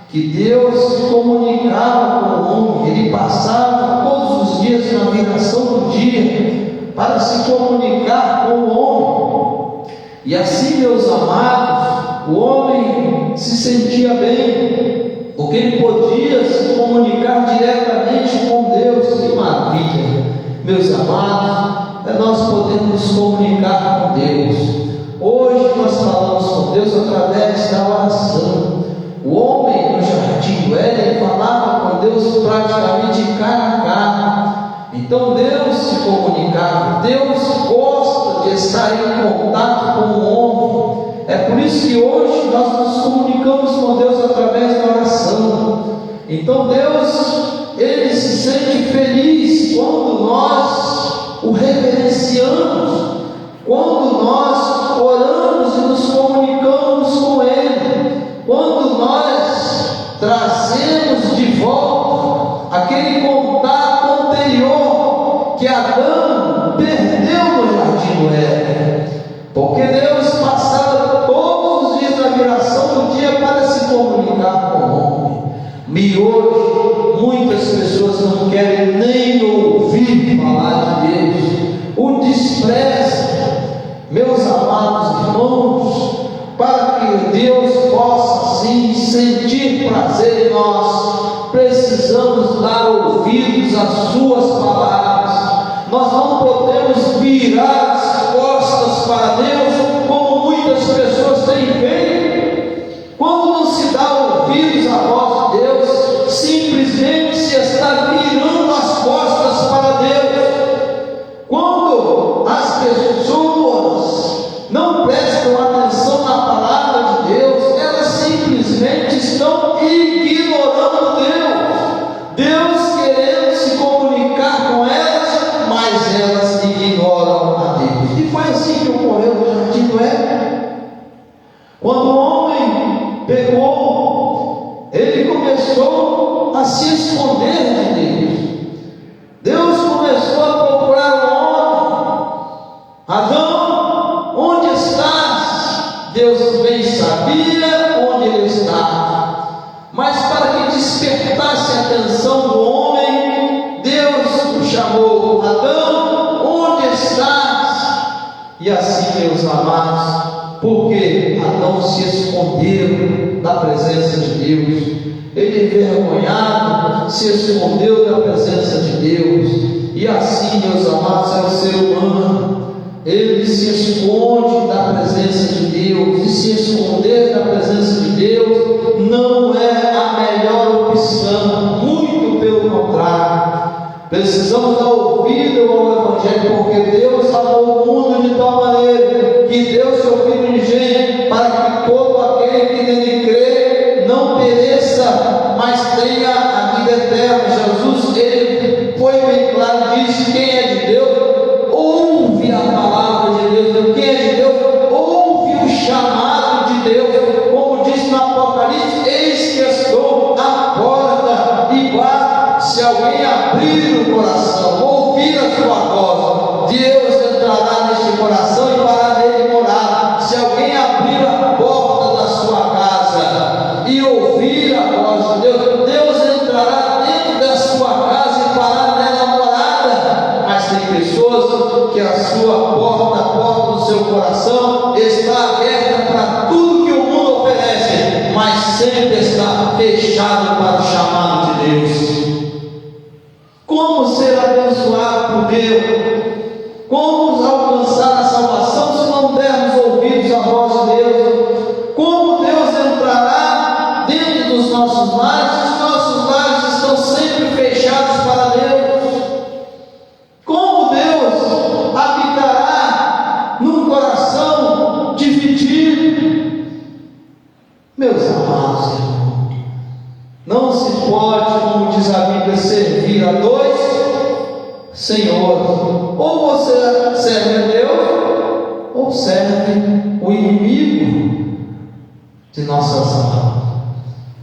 que Deus se comunicava com o homem. Ele passava todos os dias na viração do dia para se comunicar com o homem. E assim, meus amados, o homem se sentia bem, porque ele podia se comunicar diretamente com Deus. Que maravilha, meus amados, nós podemos nos comunicar com Deus. Hoje nós falamos com Deus através da oração. O homem no jardim do Éden falava com Deus praticamente cara a cara. Então Deus se comunicava. Deus gosta de estar em contato com o homem. É por isso que hoje nós nos comunicamos com Deus através da oração. Então Deus, Ele se sente feliz quando nós o reverenciamos, quando nós oramos e nos comunicamos com Ele, quando nós trazemos de volta aquele contato anterior que Adão perdeu no jardim do Éden, porque Deus passava todos os dias na viração do dia para se comunicar com o homem. E hoje muitas pessoas não querem nem ouvir falar de Deus, o desprezam. Meus amados irmãos, para que Deus possa sim sentir prazer em nós, precisamos dar ouvidos às suas palavras. Nós não podemos virar as costas para Deus, como muitas pessoas têm feito. Quando não se dá ouvidos à voz de Deus, simplesmente se está virando as costas para Deus. Quando as pessoas não prestam atenção na palavra de Deus, elas simplesmente estão ignorando Deus. Deus querendo se comunicar com elas, mas elas ignoram a Deus. E foi assim que ocorreu no jardim do Éden. Quando o homem pecou, ele começou a se esconder de Deus. Deus começou a procurar o homem. Adão, onde estás? Deus bem sabia onde ele estava, mas para que despertasse a atenção do homem, Deus o chamou: Adão, onde estás? E assim, meus amados, porque Adão se escondeu da presença de Deus, ele envergonhado se escondeu da presença de Deus. E assim, meus amados, é o ser humano. ele se esconde da presença de Deus, e se esconder da presença de Deus não é a melhor opção, muito pelo contrário. Precisamos dar ouvido ao Evangelho, porque Deus amou o mundo de tal maneira que deu seu Filho unigênito, para que todo aquele que nele crê não pereça, mas tenha a vida eterna. Jesus, ele foi bem claro, disse: quem é de Deus ouve a palavra de Deus, quem é de Deus ouve o chamado de Deus, como diz no Apocalipse: eis que estou à porta e bato. Se alguém abrir o coração, ouvir a sua voz, Deus entrará neste coração e fará nele morar. Se alguém abrir a porta da sua casa e ouvir a voz de Deus, Deus entrará dentro da sua casa e fará nela morada. Mas tem pessoas que a sua porta, a porta do seu coração está aberta para tudo que o mundo oferece, mas sempre está fechado para o chamado de Deus. Como ser abençoado por Deus? Como alcançar a salvação se não dermos ouvidos à voz de Deus? Como Deus entrará dentro dos nossos lares se os nossos lares estão sempre fechados para Deus? Como Deus habitará num coração dividido? Meus amados irmãos, não se pode, como diz a Bíblia, servir a dois senhores. Ou você serve a Deus, ou serve o inimigo de nossas almas.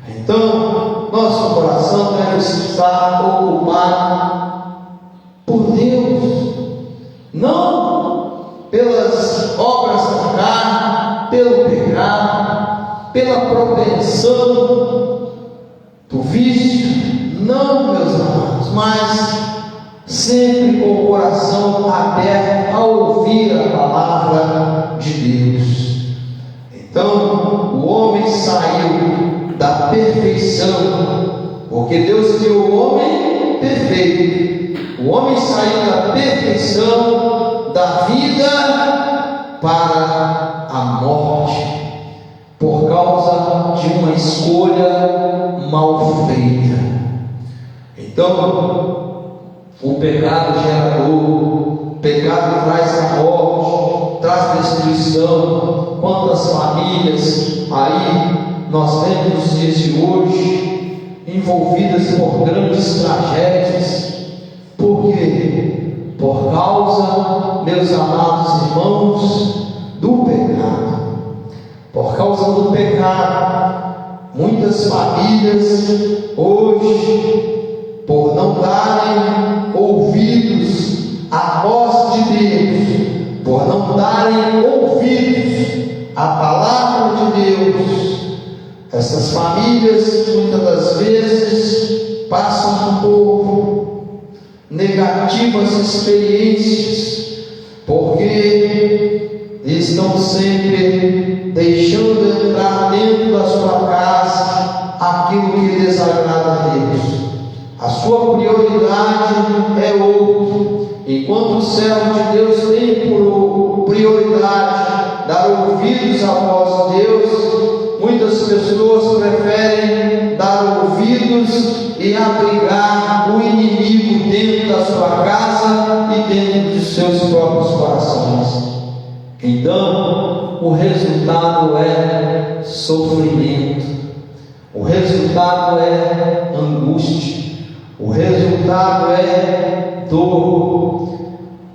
Então, nosso coração deve estar ocupado por Deus, não pelas obras da carne, pelo pecado, pela propensão do vício, não, meus amados, mas sempre com o coração aberto a ouvir a palavra de Deus. Então, o homem saiu da perfeição, porque Deus criou o homem perfeito. O homem saiu da perfeição da vida para a morte, por causa de uma escolha mal feita. Então, o pecado gera dor, o pecado traz a morte, traz destruição. Quantas famílias aí nós vemos nos dias de hoje envolvidas por grandes tragédias. Por quê? Por causa, meus amados irmãos, do pecado. Por causa do pecado, muitas famílias hoje, por não darem ouvidos à voz de Deus, por não darem ouvidos à palavra de Deus, essas famílias muitas das vezes passam por negativas experiências, porque estão sempre deixando entrar dentro da sua casa aquilo que desagrada a Deus. A sua prioridade é outro. Enquanto o servo de Deus tem por prioridade dar ouvidos à voz de Deus, muitas pessoas preferem dar ouvidos e abrigar o inimigo dentro da sua casa e dentro de seus próprios corações. Então, o resultado é sofrimento, o resultado é angústia, o resultado é dor,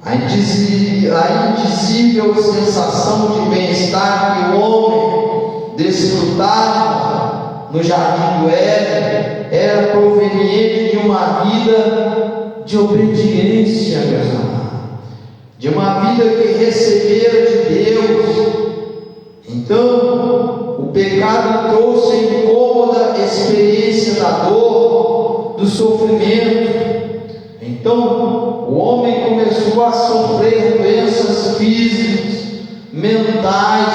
a indizível sensação de bem-estar que o homem desfrutava no jardim do Éden era proveniente de uma vida de obediência, meus amados, de uma vida que recebera de Deus. Então, o pecado trouxe a incômoda experiência da dor, do sofrimento. Então, o homem começou a sofrer doenças físicas, mentais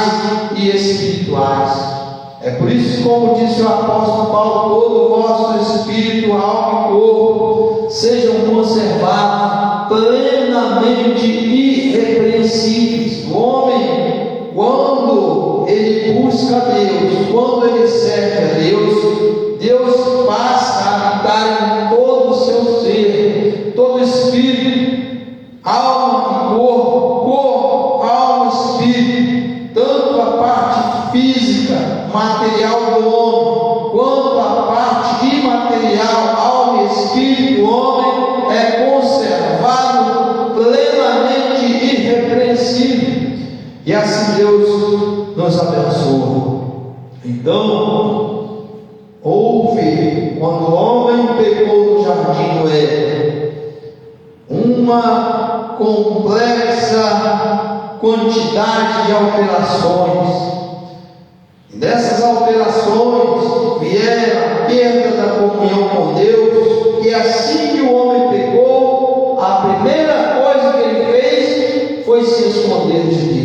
e espirituais. É por isso, como disse o apóstolo Paulo, todo o vosso espírito, alma e corpo sejam conservados plenamente irrepreensíveis irrepreensíveis. O homem, quando ele busca a Deus, quando ele serve a Deus, Deus passa a habitar em todo o seu ser, todo o espírito, alma e corpo, alma e espírito, tanto a parte física, material do homem, quanto a parte imaterial, alma e espírito do homem, é conservado plenamente irrepreensível. E assim Deus nos abençoa. Então, houve, quando o homem pecou no jardim do Éden, uma complexa quantidade de alterações. E dessas alterações vieram a perda da comunhão com Deus, e assim que o homem pecou, a primeira coisa que ele fez foi se esconder de Deus.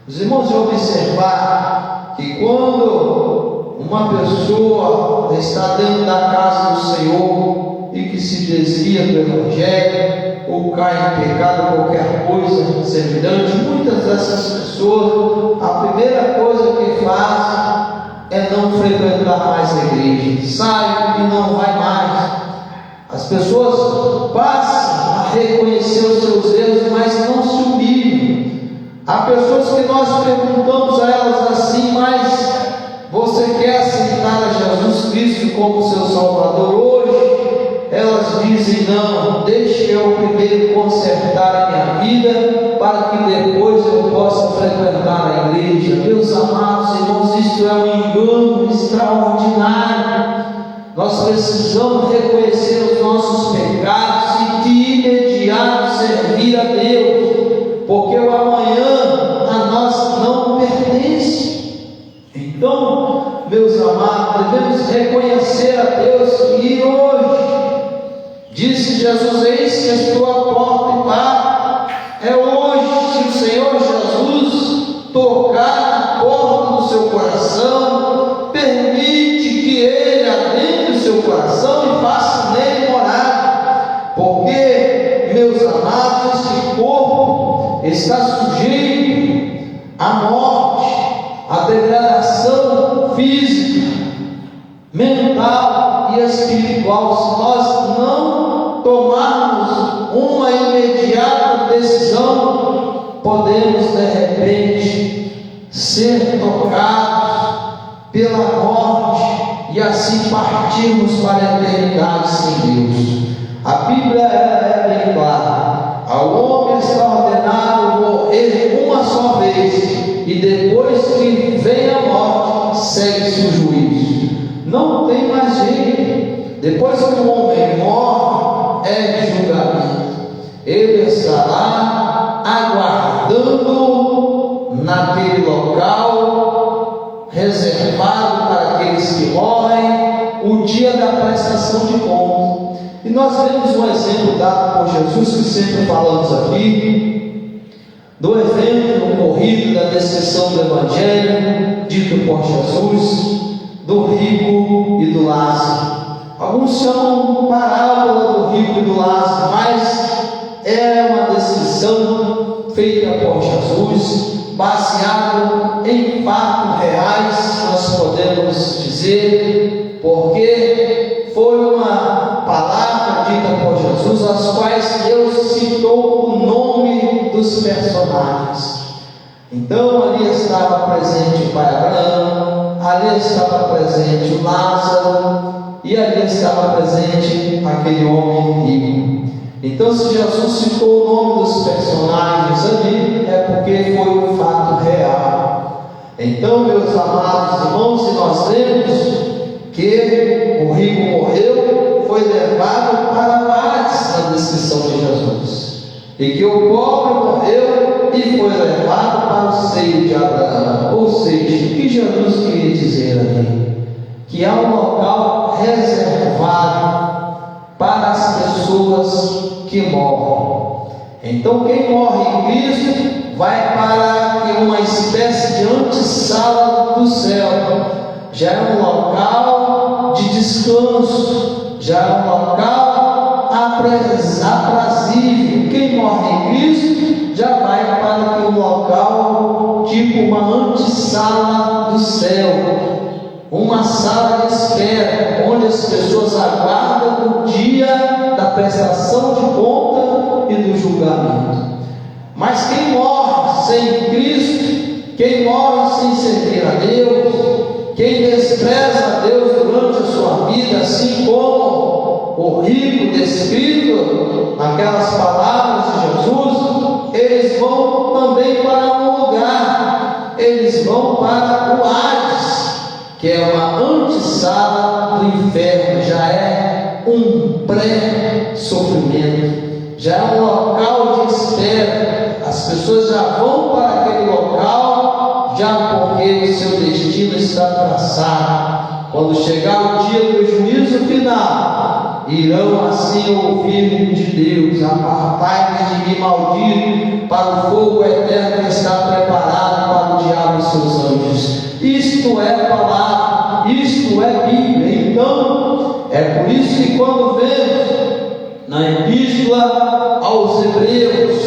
Os irmãos vão observar que quando uma pessoa está dentro da casa do Senhor e que se desvia do Evangelho, ou cai em pecado, qualquer coisa semelhante, muitas dessas pessoas, a primeira coisa que faz é não frequentar mais a igreja, sai e não vai mais. As pessoas passam a reconhecer os seus erros, mas não se humilham. Há pessoas que nós perguntamos a elas assim: mas você quer aceitar a Jesus Cristo como seu Salvador hoje? Elas dizem: não, deixe eu primeiro consertar a minha vida, para que depois eu possa frequentar a igreja. Meus amados irmãos, isto é um engano extraordinário. Nós precisamos reconhecer os nossos pecados e de imediato servir a Deus, porque o amanhã a nós não pertence. Então, meus amados, devemos reconhecer a Deus e hoje, disse Jesus: eis que estou à porta e bato. É hoje, se o Senhor Jesus tocar na porta do seu coração, permite que Ele adentre o seu coração e faça nele morada, porque, meus amados, esse corpo está sujeito à morte, à degradação física, mental e espiritual. Se nós não tomarmos uma imediata decisão, podemos de repente ser tocados pela morte e assim partirmos para a eternidade sem Deus. A Bíblia é bem clara: ao homem está ordenado morrer uma só vez, e depois que vem a morte, segue-se o juízo. Não tem mais jeito. Depois que o homem morre, é julgamento. Ele estará aguardando naquele local reservado para aqueles que morrem, o dia da prestação de contas. E nós vemos um exemplo dado por Jesus, que sempre falamos aqui, do evento ocorrido da descrição do Evangelho, dito por Jesus, do rico e do Lázaro. Alguns chamam parábola do rico e do Lázaro, mas é uma descrição feita por Jesus, baseado em fatos reais, nós podemos dizer, porque foi uma palavra dita por Jesus, as quais Deus citou o nome dos personagens. Então ali estava presente o pai Abraão, ali estava presente o Lázaro, e ali estava presente aquele homem rico. Então, se Jesus citou o nome dos personagens ali, é porque foi um fato real. Então, meus amados irmãos, se nós vemos que o rico morreu, foi levado para o Hades, na descrição de Jesus, e que o pobre morreu e foi levado para o seio de Abraão. Ou seja, o que Jesus queria dizer ali? Que há um local reservado para as pessoas que morrem. Então, quem morre em Cristo vai para uma espécie de antessala do céu. Já é um local de descanso, já é um local aprazível. Quem morre em Cristo já vai para um local tipo uma antessala do céu, uma sala de espera, onde as pessoas aguardam o dia da prestação de conta e do julgamento. Mas quem morre sem Cristo, quem morre sem servir a Deus, quem despreza a Deus durante a sua vida, assim como o rico descrito naquelas palavras de Jesus, eles vão também para um lugar, eles vão para o Hades, que é uma antessala do inferno, já é um pré-sofrimento, já é um local de espera. As pessoas já vão para aquele local, já porque o seu destino está traçado. Quando chegar o dia do juízo final, irão assim ouvir de Deus: apartai-vos de mim, maldito, para o fogo eterno que está preparado para o diabo e seus anjos. Isto é palavra, isto é Bíblia. Então, é por isso que quando vemos na Epístola aos Hebreus,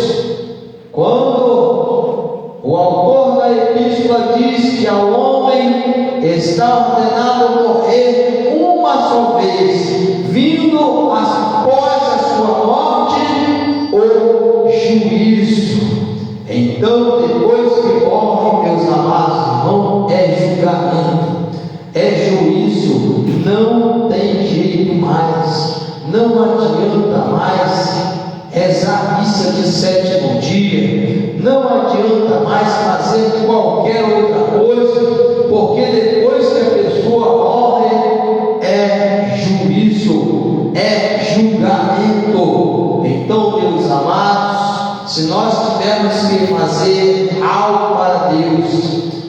quando o autor da Epístola diz que ao homem está ordenado morrer uma só vez, vindo após a sua morte o juízo. Então, depois que morre, meus amados irmãos, é julgamento, é juízo, não tem jeito mais, não adianta mais rezar missa de sétimo dia, não adianta mais fazer qualquer outra coisa, porque depois que a pessoa morre, é juízo, é julgamento. Então, meus amados, se nós tivermos que fazer algo para Deus,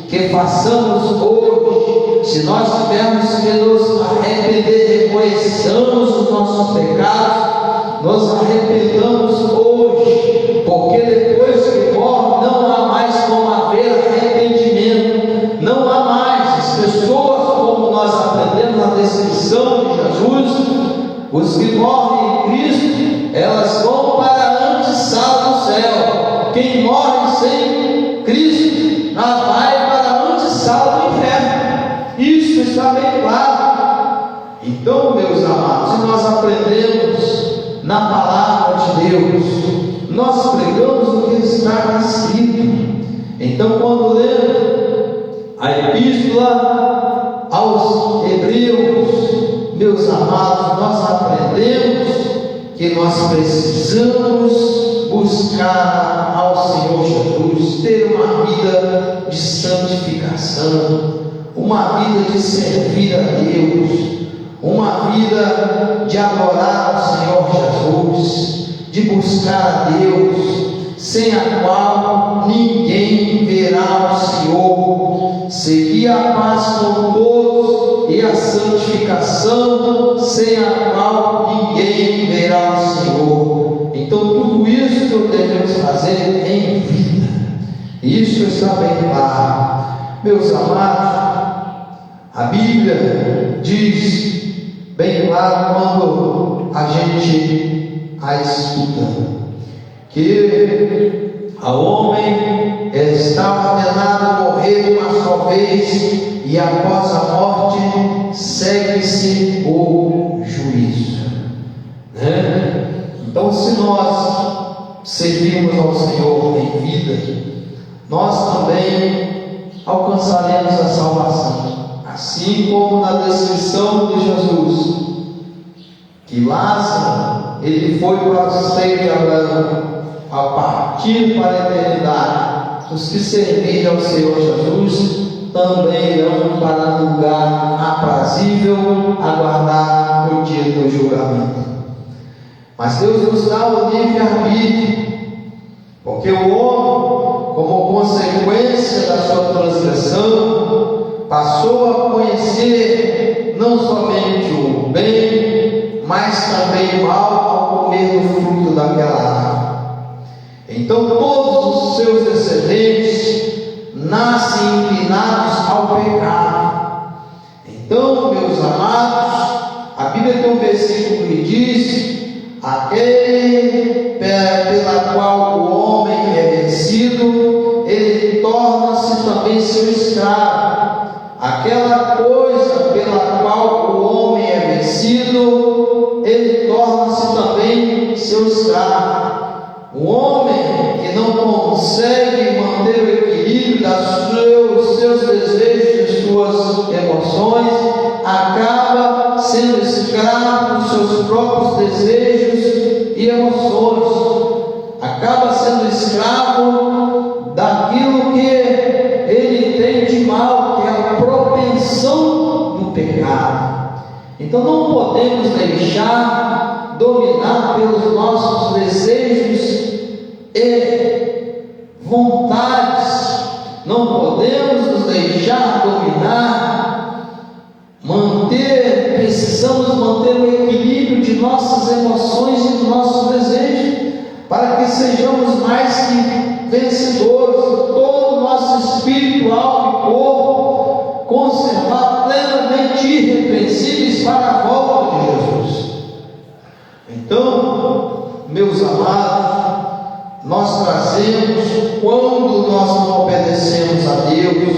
que façamos hoje, se nós tivermos que nos arrepender, reconheçamos os nossos pecados, nos arrependamos hoje, porque depois que morre não há mais como haver arrependimento, não há mais. As pessoas, como nós aprendemos na descrição de Jesus, os que morrem em Cristo, elas vão para a antessala do céu. Quem morre sem Cristo, já vai para a antessala do inferno. Isso está bem claro. Então, meus amados, se nós aprendemos na palavra de Deus, nós pregamos o que está escrito. Então, quando lemos a Epístola aos Hebreus, meus amados, nós aprendemos que nós precisamos buscar ao Senhor Jesus, ter uma vida de santificação, uma vida de servir a Deus, uma vida de adorar o Senhor Jesus, de buscar a Deus, sem a qual ninguém verá o Senhor. Seguir a paz com todos e a santificação, sem a qual ninguém verá o Senhor. Então, tudo isso que devemos fazer em vida, isso está bem claro. Meus amados, a Bíblia diz bem claro, quando a gente a escuta, que ao homem está ordenado morrer uma só vez, e após a morte segue-se o juízo, né? Então, se nós servimos ao Senhor em vida, nós também alcançaremos a salvação. Assim como na descrição de Jesus, que Lázaro, ele foi para o seio de Abraão, a partir para a eternidade. Os que servirem ao Senhor Jesus também irão para um lugar aprazível, aguardar o dia do julgamento. Mas Deus nos dá o livre-arbítrio, porque o homem, como consequência da sua transgressão, passou a conhecer não somente o bem, mas também o mal ao comer do fruto daquela árvore. Então todos os seus descendentes nascem inclinados ao pecado. Então, meus amados, a Bíblia tem um versículo que diz: aquele pela qual o homem é seu escravo. Aquela coisa pela qual o homem é vencido, ele torna-se também seu escravo. O homem que não consegue manter o equilíbrio dos seus desejos e suas emoções, acaba sendo escravo dos seus próprios desejos e emoções, acaba sendo escravo daquilo que ele tem de mal, que é a propensão do pecado. Então não podemos deixar dominar pelos nossos desejos e vontades, não podemos nos deixar dominar, precisamos manter o equilíbrio de nossas emoções e dos nossos desejos, para que sejamos mais que vencedores, todo o nosso espírito, alma e corpo conservar plenamente irrepreensíveis para a volta de Jesus. Então, meus amados, nós trazemos, quando nós não obedecemos a Deus,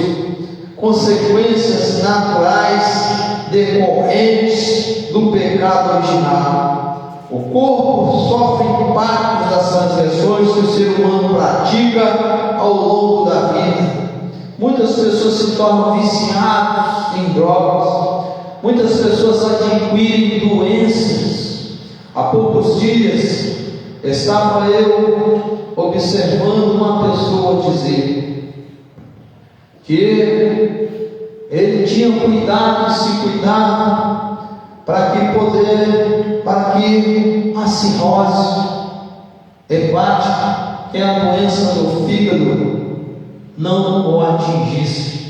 consequências naturais decorrentes do pecado original. O corpo sofre impactos das transgressões que o ser humano pratica ao longo da vida. Muitas pessoas se tornam viciadas em drogas, muitas pessoas adquirem doenças. Há poucos dias estava eu observando uma pessoa dizer que ele tinha cuidado, se cuidado para que a cirrose hepática, que é a doença do fígado, não o atingisse.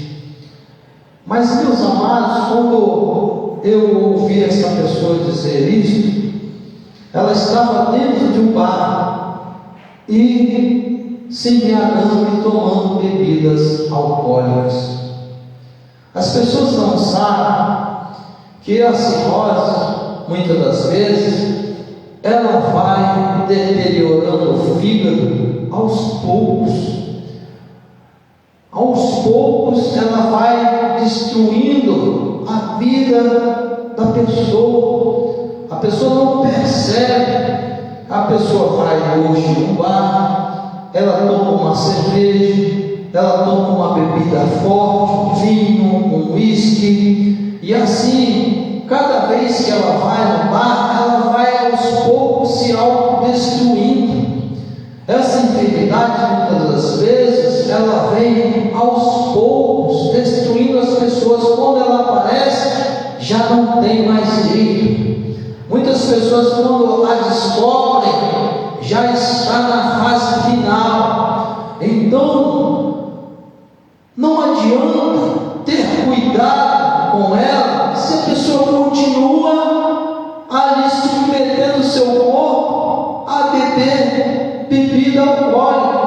Mas, meus amados, quando eu ouvi essa pessoa dizer isso, ela estava dentro de um bar e se embriagando e tomando bebidas alcoólicas. As pessoas não sabem que a cirrose, muitas das vezes, ela vai deteriorando o fígado aos poucos. Aos poucos ela vai destruindo a vida da pessoa. A pessoa não percebe. A pessoa vai hoje no bar, ela toma uma cerveja, ela toma uma bebida forte, um vinho, um uísque, e assim, cada vez que ela vai no bar, ela vai aos poucos se autodestruindo. Essa enfermidade, muitas das vezes, ela vem aos poucos, destruindo as pessoas. Quando ela aparece, já não tem mais jeito. Muitas pessoas, quando a descobrem, já está na fase final. Então, não adianta ter cuidado com ela se a pessoa continua ali submetendo o seu corpo a beber bebida alcoólica.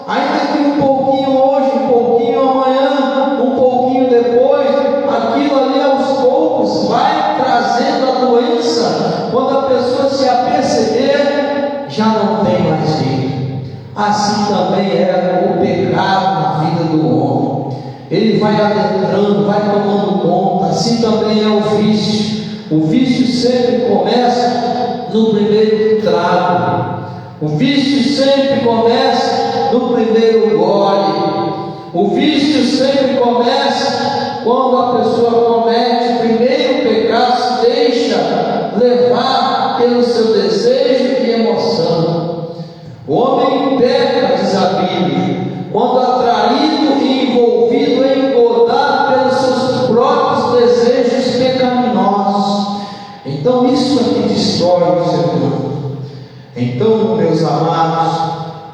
Ainda que um pouquinho hoje, um pouquinho amanhã, um pouquinho depois, aquilo ali aos poucos vai trazendo a doença. Quando a pessoa se aperceber, já não tem mais jeito. Assim também é o pecado na vida do homem. Ele vai adentrando, vai tomando conta. Assim também é o vício. O vício sempre começa no primeiro trago. O vício sempre começa no primeiro gole. O vício sempre começa quando a pessoa comete o primeiro pecado, se deixa levar pelo seu desejo e emoção. O homem peca, diz a Bíblia, quando atraído e envolvido e engodado pelos seus próprios desejos pecaminosos. Então isso aqui destrói o ser humano. Então, meus amados,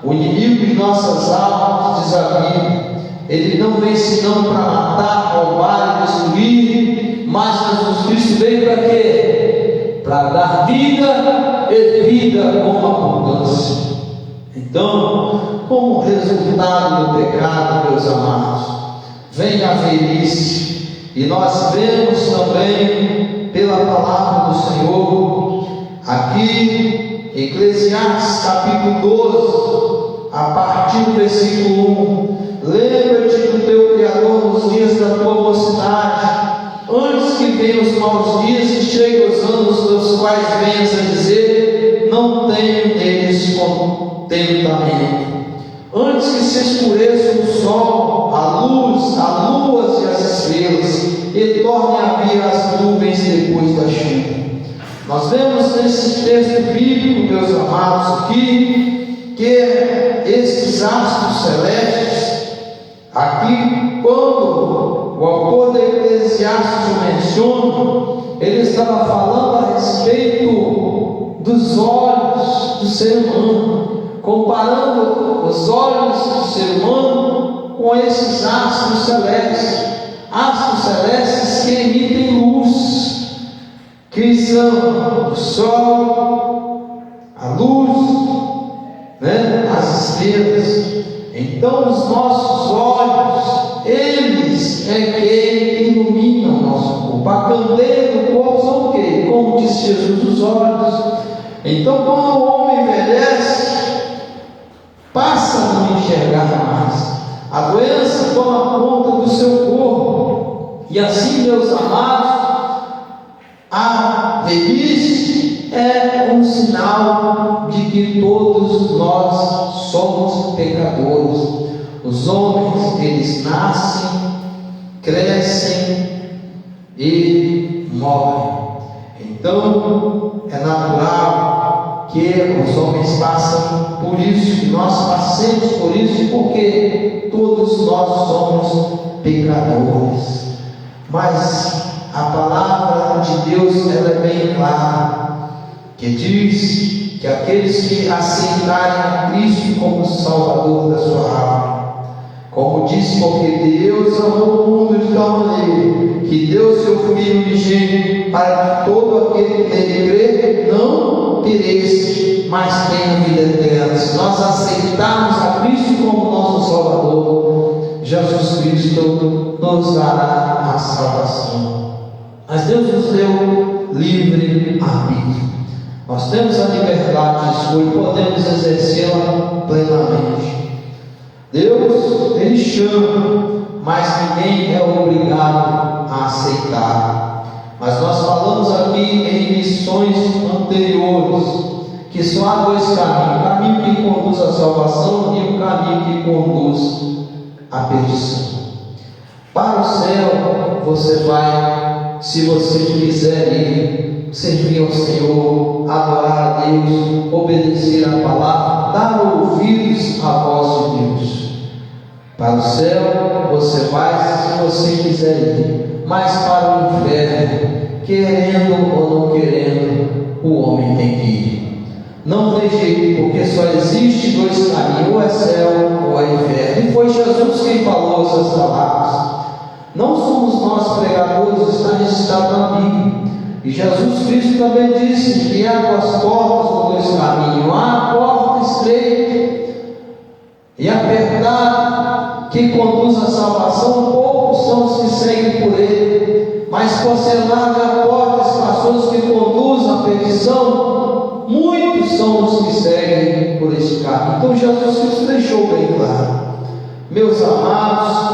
o inimigo de nossas almas, diz a Bíblia, ele não vem senão para matar, roubar e destruir, mas Jesus Cristo veio para quê? Para dar vida e vida com abundância. Então, como resultado do pecado, meus amados, vem a velhice, e nós vemos também pela palavra do Senhor, aqui, Eclesiastes capítulo 12, a partir do versículo 1, Lembra-te do teu Criador nos dias da tua mocidade, antes que venham os maus dias e cheguem os anos dos quais venhas a dizer: não tenho neles contentamento. Antes que se escureça o sol, a luz, as luas e as estrelas, e tornem a vir as nuvens depois da chuva. Nós vemos nesse texto bíblico, meus amados, aqui, que estes astros celestes, aqui, quando o autor da Eclesiastes menciona, ele estava falando a respeito dos olhos do ser humano, comparando os olhos do ser humano com esses astros celestes que emitem luz, que são o sol, a luz, as estrelas. Então os nossos olhos, eles é quem ilumina o nosso corpo. A candeia do corpo são o quê? Como disse Jesus, os olhos. Então quando o homem envelhece, passa a não enxergar mais. A doença toma conta do seu corpo. E assim, meus amados, a velhice é um sinal de que todos nós somos pecadores. Os homens, eles nascem, crescem e morrem. Então, é natural que os homens passem por isso, que nós passemos por isso, porque todos nós somos pecadores. Mas a palavra de Deus, ela é bem clara, que diz que aqueles que aceitarem a Cristo como Salvador da sua alma, como diz, porque Deus amou o mundo de tal maneira que deu seu Filho unigênito, para que todo aquele que nele crê não pereça, mas tenha vida eterna. Se nós aceitarmos a Cristo como nosso Salvador, Jesus Cristo nos dará a salvação. Mas Deus nos deu livre arbítrio. Nós temos a liberdade de escolha e podemos exercê-la plenamente. Deus, Ele chama, mas ninguém é obrigado a aceitar. Mas nós falamos aqui em missões anteriores que só há dois caminhos: o caminho que conduz à salvação e o caminho que conduz à perdição. Para o céu você vai, se você quiser ir, servir ao Senhor, adorar a Deus, obedecer a palavra, dar ouvidos à voz de Deus. Para o céu você vai se você quiser ir, mas para o inferno, querendo ou não querendo, o homem tem que ir. Não tem jeito, porque só existe dois caminhos: ou é céu ou é inferno. E foi Jesus quem falou essas palavras. Não somos nós pregadores, está registrado na Bíblia. E Jesus Cristo também disse que há duas portas ou dois caminhos: há a porta estreita e apertada, que conduz à salvação, poucos são os que seguem por ele. Mas por ser larga a porta espaçosa que conduz à perdição, muitos são os que seguem por este caminho. Então Jesus Cristo deixou bem claro, meus amados.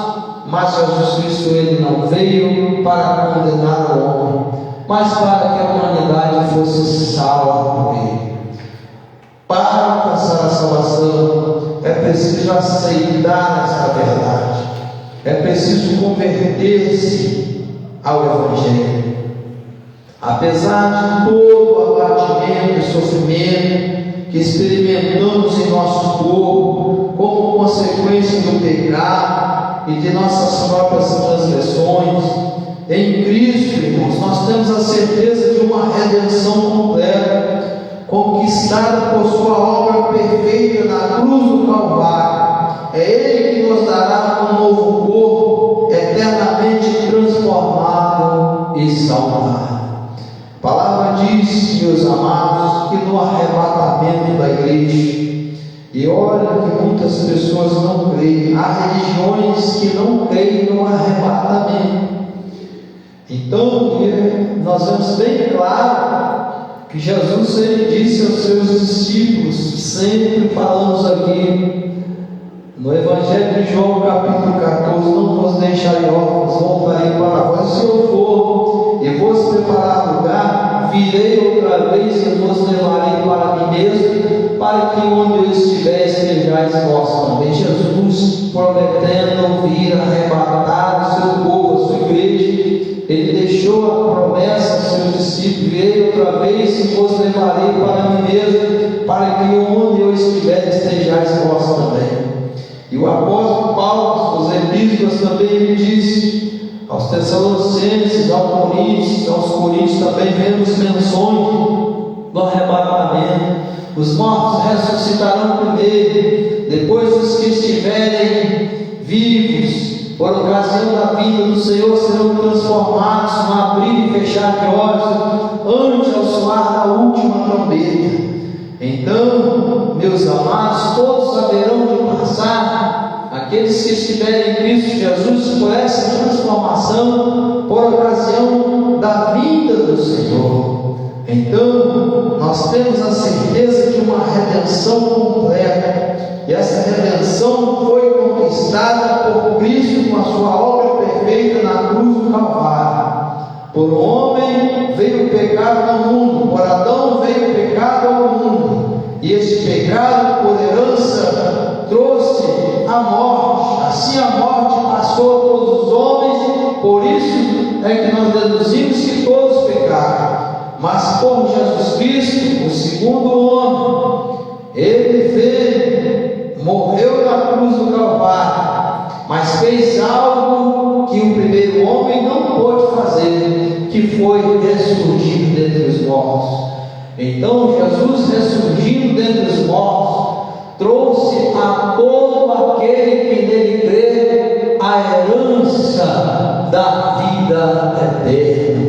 Mas Jesus Cristo, Ele não veio para condenar o homem, mas para que a humanidade fosse salva por Ele. Para alcançar a salvação, é preciso aceitar esta verdade, é preciso converter-se ao Evangelho. Apesar de todo o abatimento e sofrimento que experimentamos em nosso corpo, como consequência do pecado e de nossas próprias transgressões, em Cristo, irmãos, nós temos a certeza de uma redenção completa, conquistada por sua obra perfeita na cruz do Calvário. É Ele que nos dará um novo corpo, eternamente transformado e saudável. A palavra diz, meus amados, que no arrebatamento da igreja, e olha que muitas pessoas não creem, há religiões que não creem no arrebatamento. Então, nós vemos bem claro que Jesus, Ele disse aos seus discípulos, sempre falamos aqui No Evangelho de João, capítulo 14, não vos deixarei órfãos, voltarei para vós. Se eu for e vos preparar lugar, virei outra vez e vos levarei para mim mesmo, para que onde eu estiver estejais vós também. Jesus, prometendo vir arrebatar o seu povo, a sua igreja, ele deixou a promessa aos seus discípulos: virei outra vez e vos levarei para mim mesmo, para que onde eu estiver estejais vós também. E o apóstolo Paulo, aos epístolas também, ele disse aos Tessalonicenses, aos Coríntios também vemos menções do arrebatamento. Os mortos ressuscitarão primeiro, depois os que estiverem vivos, por ocasião da vinda do Senhor, serão transformados no abrir e fechar de olhos, antes ao soar da última trombeta. Então, meus amados, todos haverão de passar, aqueles que estiverem em Cristo Jesus, por essa transformação, por ocasião da vinda do Senhor. Então, nós temos a certeza de uma redenção completa, e essa redenção foi conquistada por Cristo com a sua obra perfeita na cruz do Calvário. Por um homem veio o pecado no mundo, por Adão veio o pecado ao mundo, e esse pecado, por herança, trouxe a morte. Assim a morte passou a todos os homens, por isso é que nós deduzimos que todos pecaram. Mas por Jesus Cristo, o segundo homem, ele veio, morreu na cruz do Calvário, mas fez algo que o primeiro homem não pôde fazer, que foi ressurgir dentre os mortos. Então Jesus, ressurgindo dentre os mortos, trouxe a todo aquele que nele crê a herança da vida eterna.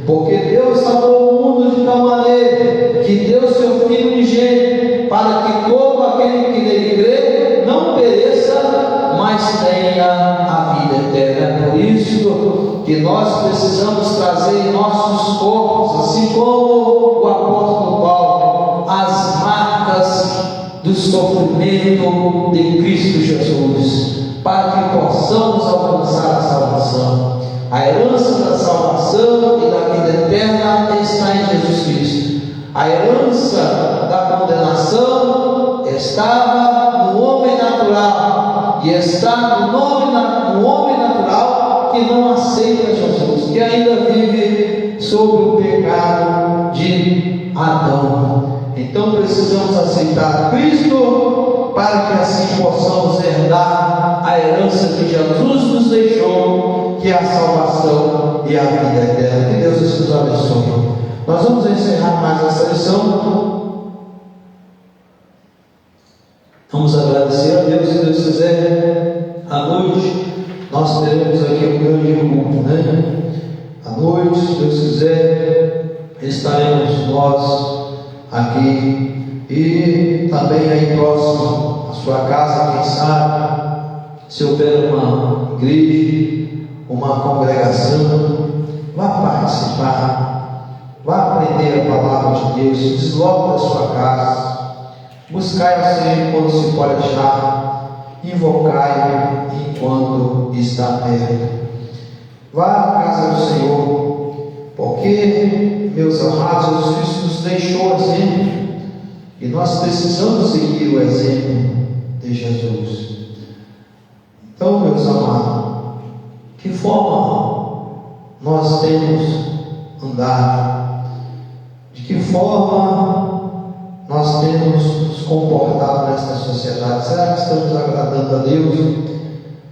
Porque Deus amou o mundo de tal maneira que deu seu Filho unigênito, para que todo aquele que nele crê não pereça, mas tenha a vida eterna. É por isso que nós precisamos trazer em nossos corpos, assim como o apóstolo Paulo, as marcas do sofrimento de Cristo Jesus, para que possamos alcançar a salvação. A herança da salvação e da vida eterna está em Jesus Cristo. A herança da condenação estava no homem natural, e está no homem natural que não aceita Jesus, que ainda vive sobre o pecado de Adão. Então precisamos aceitar Cristo, para que assim possamos herdar a herança que Jesus nos deixou, que é a salvação e a vida eterna. Que Deus nos abençoe. Nós vamos encerrar mais essa lição. Vamos agradecer a Deus. Se Deus quiser, à noite nós teremos aqui um grande culto, né? À noite, se Deus quiser, estaremos nós aqui, e também aí próximo à sua casa, quem sabe, se houver uma igreja, uma congregação, vá participar, vá aprender a palavra de Deus, desloque da sua casa, buscai ao Senhor quando se pode achar, invocai-o enquanto está perto. Vá à casa do Senhor, porque, meus amados, Jesus Cristo nos deixou exemplo, e nós precisamos seguir o exemplo de Jesus. Então, meus amados, que forma nós temos andado? De que forma nós temos nos comportado nesta sociedade? Será que estamos agradando a Deus?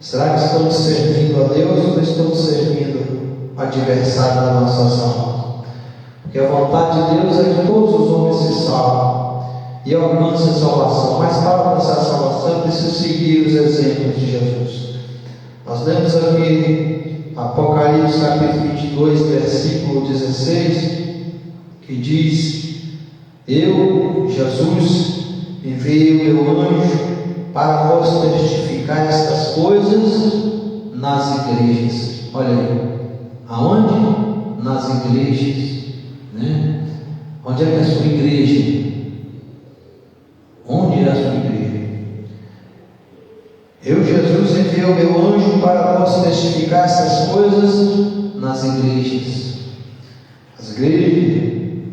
Será que estamos servindo a Deus ou estamos servindo o adversário da nossa alma? Porque a vontade de Deus é que todos os homens se salvem e alcancem a salvação, mas para alcançar a salvação é preciso seguir os exemplos de Jesus. Nós lemos aqui Apocalipse capítulo 22, versículo 16, que diz: eu, Jesus, enviei o meu anjo para vos testificar estas coisas nas igrejas. Olha aí, aonde? Nas igrejas, né? Onde é que é a sua igreja? Onde é a sua igreja? Jesus enviou meu anjo para vos testificar essas coisas nas igrejas. As igrejas,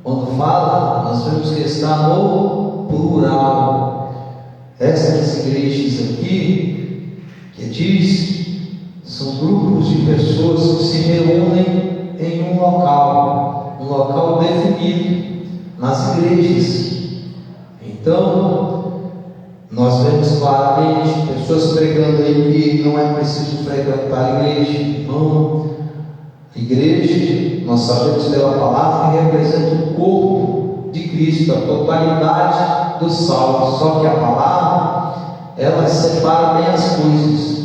quando fala, nós vemos que está no plural. Essas igrejas aqui, que diz, são grupos de pessoas que se reúnem em um local definido, nas igrejas. Então, nós vemos claramente pessoas pregando aí que não é preciso frequentar a igreja. Não. Igreja, nós sabemos pela palavra que representa o corpo de Cristo, a totalidade dos salvos. Só que a palavra, ela separa bem as coisas.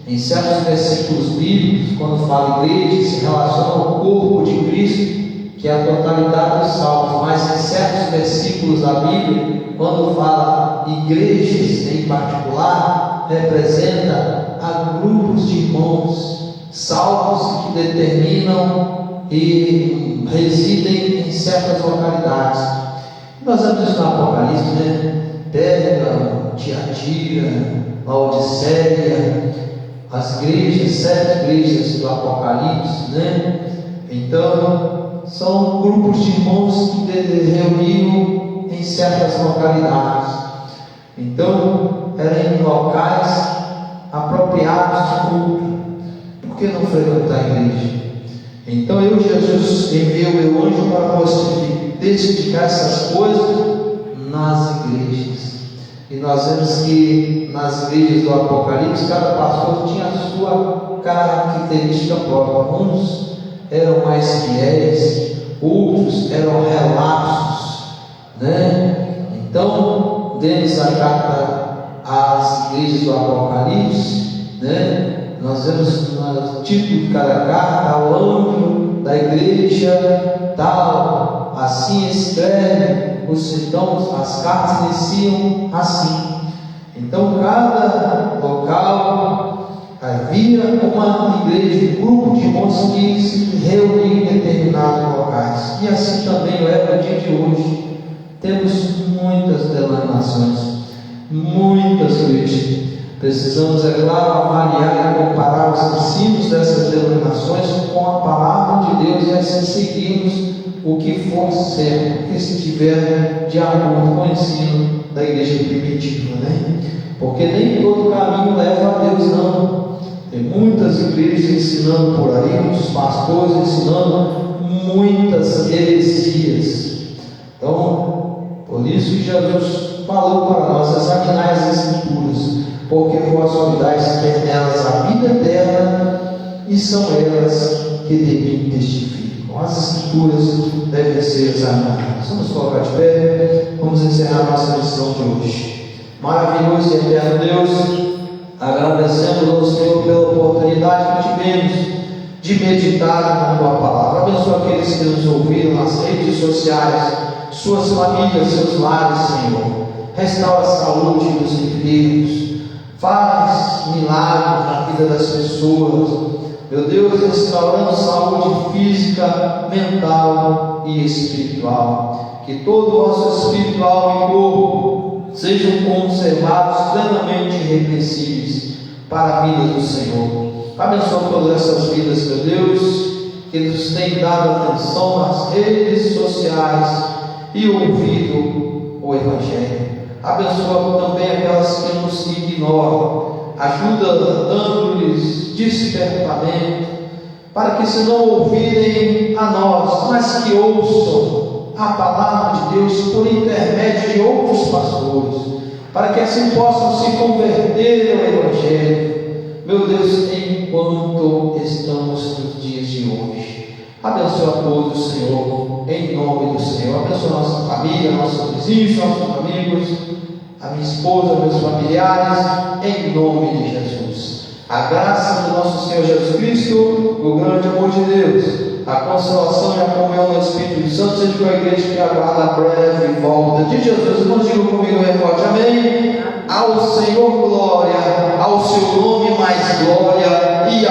Em certos versículos bíblicos, quando fala igreja, se relaciona ao corpo de Cristo, que é a totalidade dos salvos. Mas em certos versículos da Bíblia, quando fala igrejas em particular, representa a grupos de irmãos salvos que determinam e residem em certas localidades. Nós vemos isso no Apocalipse, né? Pérgamo, Tiatira, Laodiceia, as igrejas, 7 igrejas do Apocalipse, né? Então, são grupos de irmãos que reuniam em certas localidades. Então, eram em locais apropriados de culto. Por que não frequentar a igreja? Então, eu, Jesus, enviei o meu anjo para vos testificar essas coisas nas igrejas. E nós vemos que nas igrejas do Apocalipse, cada pastor tinha a sua característica própria. Uns eram mais fiéis, outros eram relapsos, né? Então, deles a carta às igrejas do Apocalipse, né? Nós vemos no título de cada carta: ao anjo da igreja tal, assim escreve. Então, as cartas iniciam assim. Então, cada local havia uma igreja, um grupo de irmãos que se reuniam em determinados locais. E assim também é no dia de hoje. Temos muitas denominações, muitas igrejas. Precisamos, é claro, avaliar e comparar os ensinos dessas denominações com a palavra de Deus e assim seguirmos o que for certo, que estiver de acordo com o ensino da igreja primitiva, né? Porque nem todo caminho leva a Deus, não. Tem muitas igrejas ensinando por aí, muitos pastores ensinando muitas heresias. Então, por isso que Jesus falou para nós: examinar as Escrituras, porque vós cuidais ter nelas a vida eterna, e são elas que de mim testificam. As Escrituras devem ser examinadas. Vamos colocar de pé, vamos encerrar nossa lição de hoje. Maravilhoso e eterno Deus, agradecemos ao Senhor pela oportunidade que tivemos de meditar na Tua palavra. Abençoa aqueles que nos ouviram nas redes sociais, suas famílias, seus lares, Senhor. Restaura a saúde dos enfermos, faz milagres na vida das pessoas, meu Deus, restaurando saúde física, mental e espiritual. Que todo o vosso espírito, alma e corpo sejam conservados plenamente irrepreensíveis para a vida do Senhor. Abençoa todas essas vidas, meu Deus, que nos têm dado atenção nas redes sociais e ouvido o Evangelho. Abençoa também aquelas que nos ignoram. Ajuda dando-lhes despertamento, para que, se não ouvirem a nós, mas que ouçam a palavra de Deus por intermédio de outros pastores, para que assim possam se converter ao Evangelho. Meu Deus, enquanto estamos nos dias de hoje, abençoa todos, Senhor, em nome do Senhor. Abençoa nossa família, nossos vizinhos, nossos amigos, a minha esposa, meus familiares, em nome de Jesus. A graça do nosso Senhor Jesus Cristo, o grande amor de Deus, a consolação e a comunhão do Espírito Santo seja com a igreja que aguarda a breve volta de Jesus. Irmãos, digam comigo bem forte, amém. Ao Senhor glória, ao seu nome mais glória, e